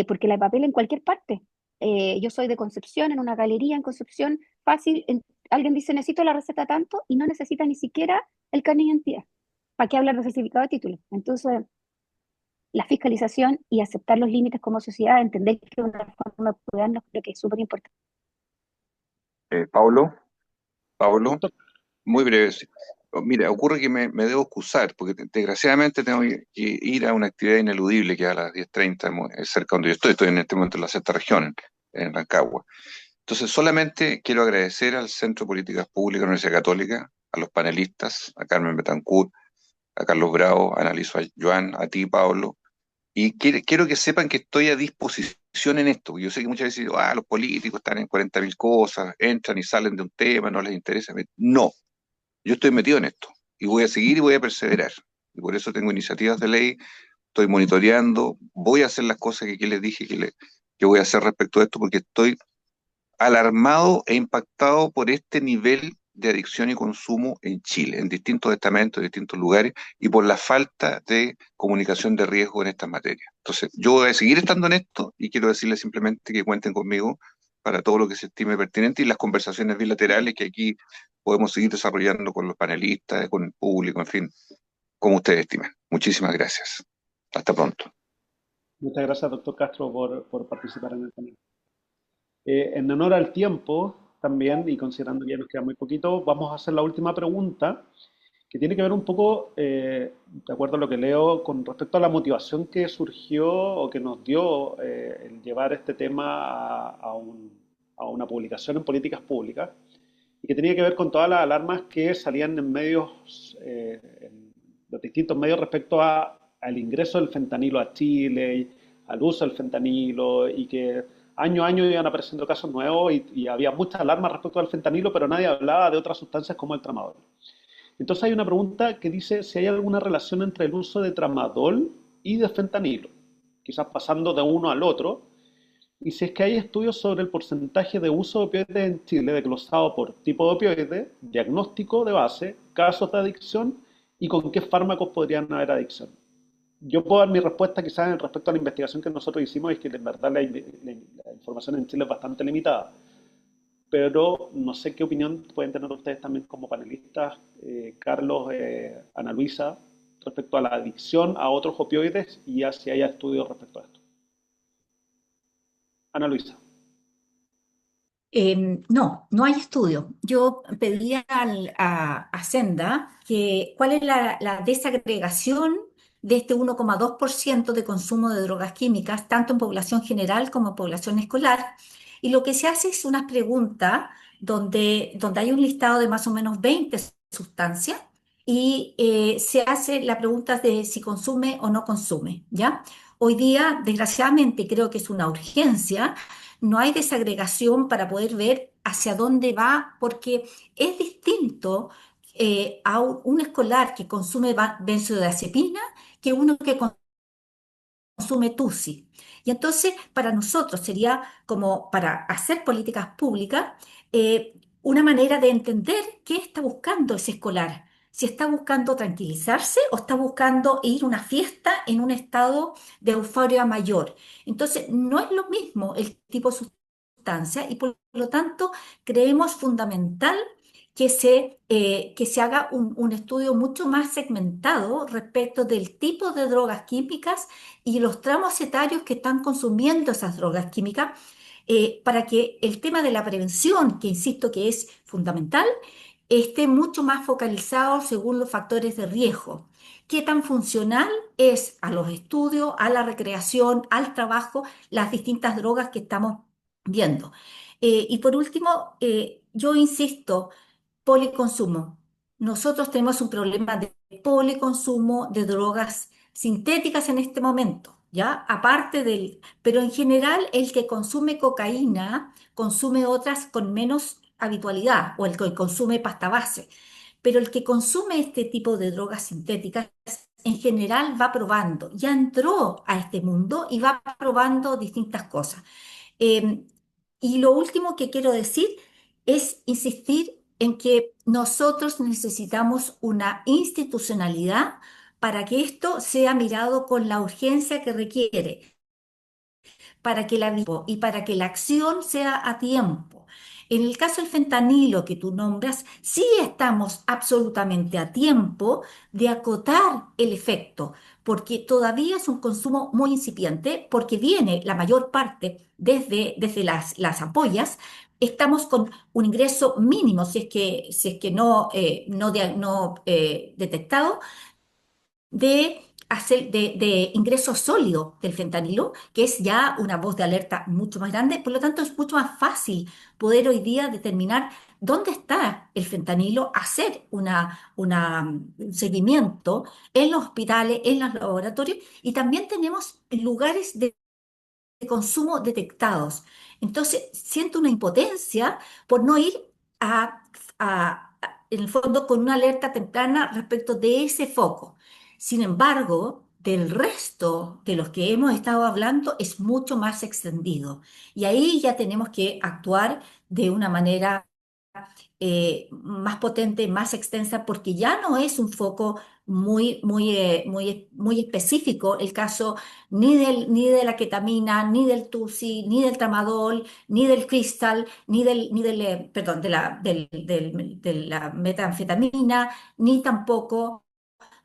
porque la de papel en cualquier parte. Yo soy de Concepción, en una galería en Concepción, fácil, alguien dice necesito la receta tanto y no necesita ni siquiera el carnet de identidad. ¿Para qué hablar de certificado de título? Entonces, la fiscalización y aceptar los límites como sociedad, entender que una forma de cuidarnos, creo que es súper importante. Pablo, Doctor, muy breve. Sí. Mira, ocurre que me debo excusar, porque desgraciadamente tengo que ir a una actividad ineludible que es a las 10:30, cerca donde yo estoy en este momento en la sexta región, en Rancagua. Entonces, solamente quiero agradecer al Centro de Políticas Públicas de la Universidad Católica, a los panelistas, a Carmen Betancourt, a Carlos Bravo, a Annaliso Joan, a ti, Pablo, y quiero que sepan que estoy a disposición en esto. Yo sé que muchas veces digo, los políticos están en 40.000 cosas, entran y salen de un tema, no les interesa. No, yo estoy metido en esto y voy a seguir y voy a perseverar. Y por eso tengo iniciativas de ley, estoy monitoreando, voy a hacer las cosas que les dije que voy a hacer respecto a esto, porque estoy alarmado e impactado por este nivel de adicción y consumo en Chile, en distintos estamentos, en distintos lugares, y por la falta de comunicación de riesgo en estas materias. Entonces, yo voy a seguir estando en esto y quiero decirles simplemente que cuenten conmigo para todo lo que se estime pertinente y las conversaciones bilaterales que aquí podemos seguir desarrollando con los panelistas, con el público, en fin, como ustedes estimen. Muchísimas gracias. Hasta pronto. Muchas gracias, doctor Castro, por participar en el panel. En honor al tiempo también, y considerando que ya nos queda muy poquito, vamos a hacer la última pregunta, que tiene que ver un poco, de acuerdo a lo que leo, con respecto a la motivación que surgió o que nos dio el llevar este tema a una publicación en políticas públicas, y que tenía que ver con todas las alarmas que salían en medios, en los distintos medios respecto al ingreso del fentanilo a Chile, al uso del fentanilo, y que año a año iban apareciendo casos nuevos y había muchas alarmas respecto al fentanilo, pero nadie hablaba de otras sustancias como el tramadol. Entonces hay una pregunta que dice si hay alguna relación entre el uso de tramadol y de fentanilo, quizás pasando de uno al otro, y si es que hay estudios sobre el porcentaje de uso de opioides en Chile desglosado por tipo de opioide, diagnóstico de base, casos de adicción y con qué fármacos podrían haber adicción. Yo puedo dar mi respuesta quizás respecto a la investigación que nosotros hicimos, es que en verdad la información en Chile es bastante limitada, pero no sé qué opinión pueden tener ustedes también como panelistas, Carlos, Ana Luisa, respecto a la adicción a otros opioides y a si hay estudios respecto a esto. Ana Luisa. No, no hay estudio. Yo pedía a Senda que cuál es la desagregación de este 1,2% de consumo de drogas químicas, tanto en población general como en población escolar. Y lo que se hace es una pregunta donde hay un listado de más o menos 20 sustancias y se hace la pregunta de si consume o no consume, ¿ya? Hoy día, desgraciadamente, creo que es una urgencia, no hay desagregación para poder ver hacia dónde va, porque es distinto a un escolar que consume benzodiazepina que uno que consume TUSI. Y entonces, para nosotros sería como para hacer políticas públicas, una manera de entender qué está buscando ese escolar. Si está buscando tranquilizarse o está buscando ir a una fiesta en un estado de euforia mayor. Entonces, no es lo mismo el tipo de sustancia y por lo tanto creemos fundamental que se haga un estudio mucho más segmentado respecto del tipo de drogas químicas y los tramos etarios que están consumiendo esas drogas químicas, para que el tema de la prevención, que insisto que es fundamental, esté mucho más focalizado según los factores de riesgo. ¿Qué tan funcional es a los estudios, a la recreación, al trabajo, las distintas drogas que estamos viendo? Y por último, yo insisto, policonsumo. Nosotros tenemos un problema de policonsumo de drogas sintéticas en este momento, ¿ya? Aparte pero en general el que consume cocaína consume otras con menos habitualidad, o el que consume pasta base. Pero el que consume este tipo de drogas sintéticas en general va probando, ya entró a este mundo y va probando distintas cosas. Eh, y lo último que quiero decir es insistir en que nosotros necesitamos una institucionalidad para que esto sea mirado con la urgencia que requiere, para que y para que la acción sea a tiempo. En el caso del fentanilo que tú nombras, sí estamos absolutamente a tiempo de acotar el efecto, porque todavía es un consumo muy incipiente, porque viene la mayor parte desde las ampollas. Estamos con un ingreso mínimo, si es que no detectado, de ingreso sólido del fentanilo, que es ya una voz de alerta mucho más grande. Por lo tanto, es mucho más fácil poder hoy día determinar dónde está el fentanilo, hacer un seguimiento en los hospitales, en los laboratorios, y también tenemos lugares de consumo detectados. Entonces, siento una impotencia por no ir en el fondo, con una alerta temprana respecto de ese foco. Sin embargo, del resto de los que hemos estado hablando es mucho más extendido. Y ahí ya tenemos que actuar de una manera más potente, más extensa, porque ya no es un foco muy específico el caso ni de la ketamina, ni del tusi, ni del tramadol, ni del cristal, perdón, de la metanfetamina, ni tampoco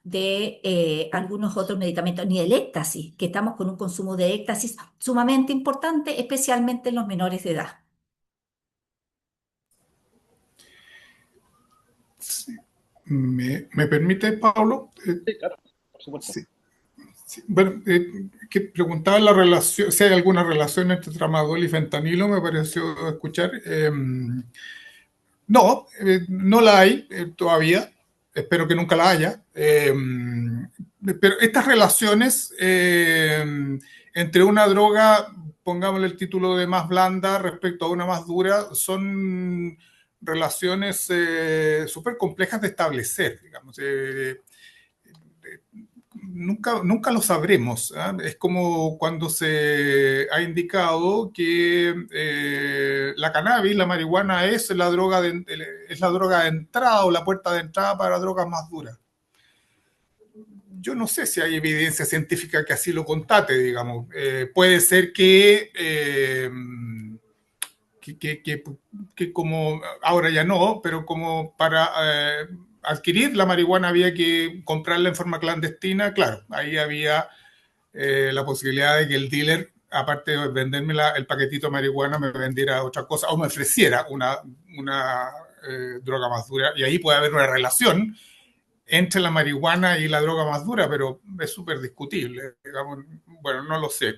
de algunos otros medicamentos, ni el éxtasis, que estamos con un consumo de éxtasis sumamente importante, especialmente en los menores de edad. Sí. ¿Me permite, Pablo? Sí, claro, por supuesto. Sí. Sí. Bueno, que preguntaba la relación, si hay alguna relación entre tramadol y fentanilo, me pareció escuchar. No, no la hay todavía. Espero que nunca la haya. Pero estas relaciones entre una droga, pongámosle el título de más blanda respecto a una más dura, son relaciones súper complejas de establecer, digamos. Nunca lo sabremos. Es como cuando se ha indicado que la cannabis, la marihuana, es la droga de entrada o la puerta de entrada para drogas más duras. Yo no sé si hay evidencia científica que así lo constate, digamos. Puede ser que como ahora ya no, pero como para adquirir la marihuana había que comprarla en forma clandestina, claro, ahí había la posibilidad de que el dealer, aparte de venderme el paquetito de marihuana, me vendiera otra cosa o me ofreciera una droga más dura, y ahí puede haber una relación entre la marihuana y la droga más dura, pero es súper discutible, digamos. Bueno, no lo sé.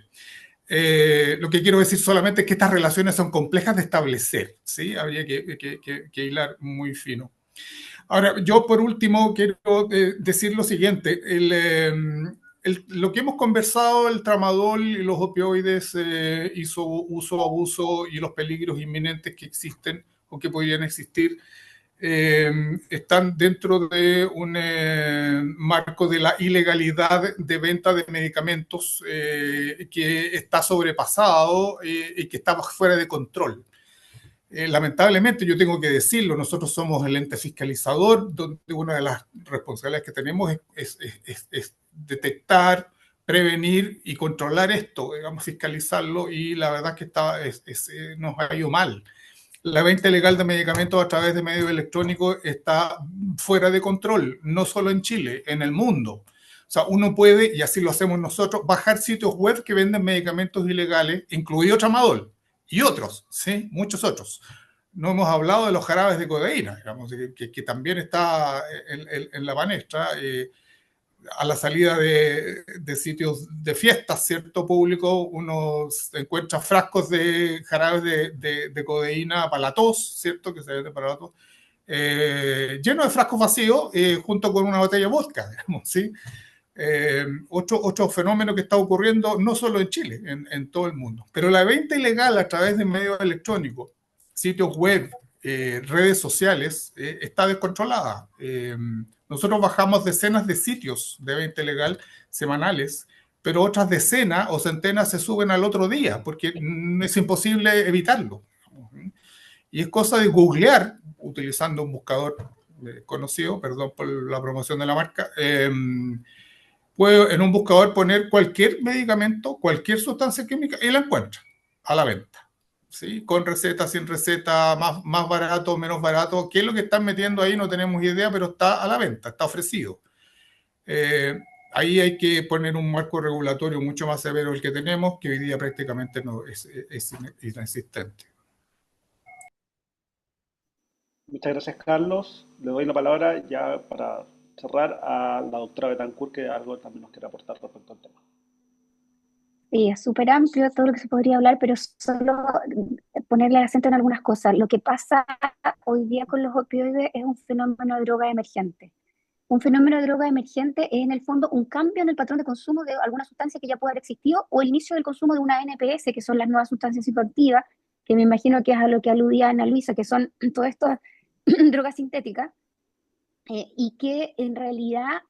Lo que quiero decir solamente es que estas relaciones son complejas de establecer, ¿sí? Habría que hilar muy fino. Ahora, yo por último quiero decir lo siguiente. Lo que hemos conversado, el tramadol y los opioides y su uso, abuso y los peligros inminentes que existen o que podrían existir, están dentro de un marco de la ilegalidad de venta de medicamentos que está sobrepasado y que está fuera de control. Lamentablemente, yo tengo que decirlo, nosotros somos el ente fiscalizador, donde una de las responsabilidades que tenemos es detectar, prevenir y controlar esto, digamos, fiscalizarlo, y la verdad es que nos ha ido mal. La venta ilegal de medicamentos a través de medios electrónicos está fuera de control, no solo en Chile, en el mundo. O sea, uno puede, y así lo hacemos nosotros, bajar sitios web que venden medicamentos ilegales, incluido tramadol, y otros, ¿sí? Muchos otros. No hemos hablado de los jarabes de codeína, digamos, que también está en la palestra. A la salida de sitios de fiestas, cierto público, uno encuentra frascos de jarabes de codeína para la tos, ¿cierto? Que se vende para la tos, lleno de frascos vacíos junto con una botella de vodka, digamos, ¿sí? Otro fenómeno que está ocurriendo no solo en Chile, en todo el mundo. Pero la venta ilegal a través de medios electrónicos, sitios web, redes sociales, está descontrolada. Nosotros bajamos decenas de sitios de venta ilegal semanales, pero otras decenas o centenas se suben al otro día, porque es imposible evitarlo. Y es cosa de googlear, utilizando un buscador conocido, perdón por la promoción de la marca, puedo en un buscador poner cualquier medicamento, cualquier sustancia química, y la encuentra a la venta. ¿Sí? Con receta, sin receta, más barato, menos barato. ¿Qué es lo que están metiendo ahí? No tenemos idea, pero está a la venta, está ofrecido. Ahí hay que poner un marco regulatorio mucho más severo el que tenemos, que hoy día prácticamente no es inexistente. Muchas gracias, Carlos. Le doy la palabra ya para cerrar a la doctora Betancourt, que algo también nos quiere aportar respecto al tema. Sí, es súper amplio todo lo que se podría hablar, pero solo ponerle acento en algunas cosas. Lo que pasa hoy día con los opioides es un fenómeno de droga emergente. Un fenómeno de droga emergente es, en el fondo, un cambio en el patrón de consumo de alguna sustancia que ya puede haber existido, o el inicio del consumo de una NPS, que son las nuevas sustancias psicoactivas, que me imagino que es a lo que aludía Ana Luisa, que son todas estas drogas sintéticas, y que en realidad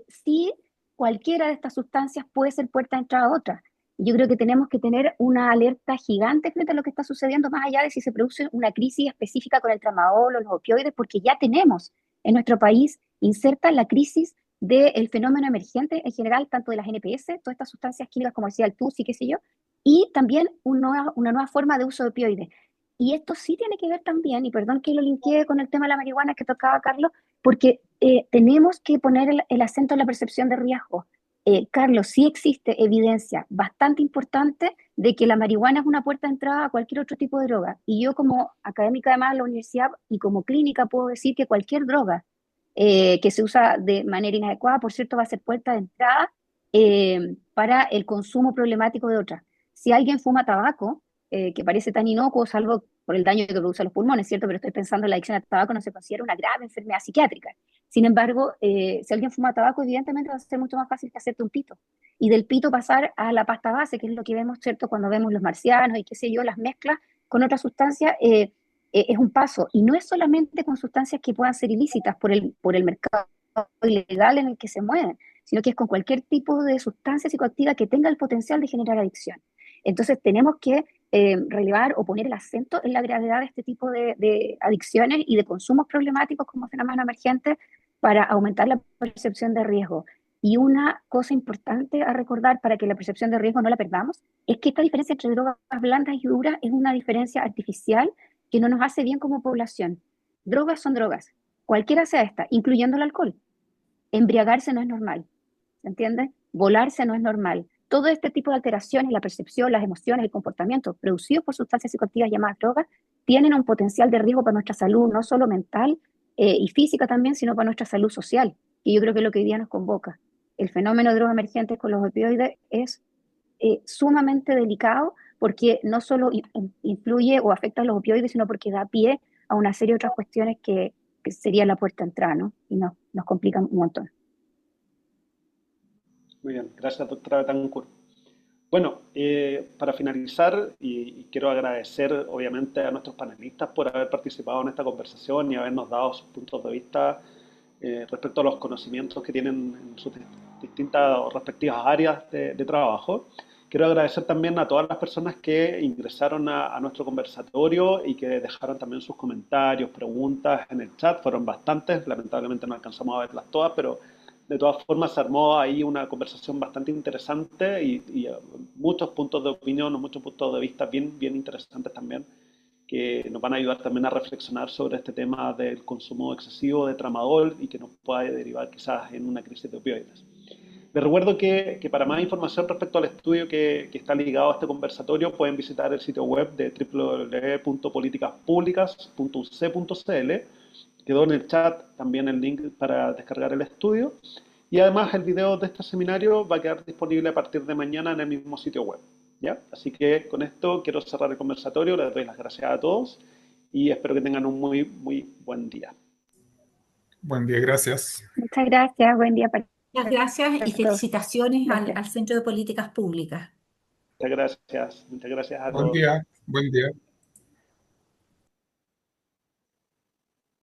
sí, cualquiera de estas sustancias puede ser puerta de entrada a otra. Yo creo que tenemos que tener una alerta gigante frente a lo que está sucediendo, más allá de si se produce una crisis específica con el tramadol o los opioides, porque ya tenemos en nuestro país inserta la crisis del fenómeno emergente en general, tanto de las NPS, todas estas sustancias químicas como decía el TUS y qué sé yo, y también una nueva forma de uso de opioides. Y esto sí tiene que ver también, y perdón que lo linkeé con el tema de la marihuana que tocaba Carlos, porque tenemos que poner el acento en la percepción de riesgo. Carlos, sí existe evidencia bastante importante de que la marihuana es una puerta de entrada a cualquier otro tipo de droga. Y yo como académica además de la universidad y como clínica puedo decir que cualquier droga que se usa de manera inadecuada, por cierto, va a ser puerta de entrada para el consumo problemático de otras. Si alguien fuma tabaco, que parece tan inocuo, salvo por el daño que produce a los pulmones, ¿cierto? Pero estoy pensando en la adicción al tabaco, no se considera una grave enfermedad psiquiátrica. Sin embargo, si alguien fuma tabaco, evidentemente va a ser mucho más fácil que hacerte un pito. Y del pito pasar a la pasta base, que es lo que vemos, ¿cierto? Cuando vemos los marcianos y qué sé yo, las mezclas con otras sustancias, es un paso. Y no es solamente con sustancias que puedan ser ilícitas por el mercado ilegal en el que se mueven, sino que es con cualquier tipo de sustancia psicoactiva que tenga el potencial de generar adicción. Entonces tenemos que relevar o poner el acento en la gravedad de este tipo de adicciones y de consumos problemáticos como fenómeno emergente para aumentar la percepción de riesgo. Y una cosa importante a recordar para que la percepción de riesgo no la perdamos es que esta diferencia entre drogas blandas y duras es una diferencia artificial que no nos hace bien como población. Drogas son drogas, cualquiera sea esta, incluyendo el alcohol. Embriagarse no es normal, ¿se entiende? Volarse no es normal. Todo este tipo de alteraciones, la percepción, las emociones, el comportamiento producidos por sustancias psicoactivas llamadas drogas, tienen un potencial de riesgo para nuestra salud, no solo mental y física también, sino para nuestra salud social, que yo creo que es lo que hoy día nos convoca. El fenómeno de drogas emergentes con los opioides es sumamente delicado porque no solo influye o afecta a los opioides, sino porque da pie a una serie de otras cuestiones que sería la puerta de entrada, ¿no? Y nos complican un montón. Muy bien, gracias, doctora Betancourt. Bueno, para finalizar, y quiero agradecer obviamente a nuestros panelistas por haber participado en esta conversación y habernos dado sus puntos de vista respecto a los conocimientos que tienen en sus distintas o respectivas áreas de trabajo. Quiero agradecer también a todas las personas que ingresaron a nuestro conversatorio y que dejaron también sus comentarios, preguntas en el chat. Fueron bastantes, lamentablemente no alcanzamos a verlas todas, pero de todas formas se armó ahí una conversación bastante interesante y muchos puntos de opinión, muchos puntos de vista bien interesantes también, que nos van a ayudar también a reflexionar sobre este tema del consumo excesivo de tramadol y que nos pueda derivar quizás en una crisis de opioides. Les recuerdo que para más información respecto al estudio que está ligado a este conversatorio pueden visitar el sitio web de www.politicaspublicas.uc.cl. Quedó en el chat también el link para descargar el estudio. Y además el video de este seminario va a quedar disponible a partir de mañana en el mismo sitio web. ¿Ya? Así que con esto quiero cerrar el conversatorio. Les doy las gracias a todos y espero que tengan un muy buen día. Buen día, gracias. Muchas gracias, buen día para Muchas gracias y todos. felicitaciones Gracias. al Centro de Políticas Públicas. Muchas gracias a todos. Buen día.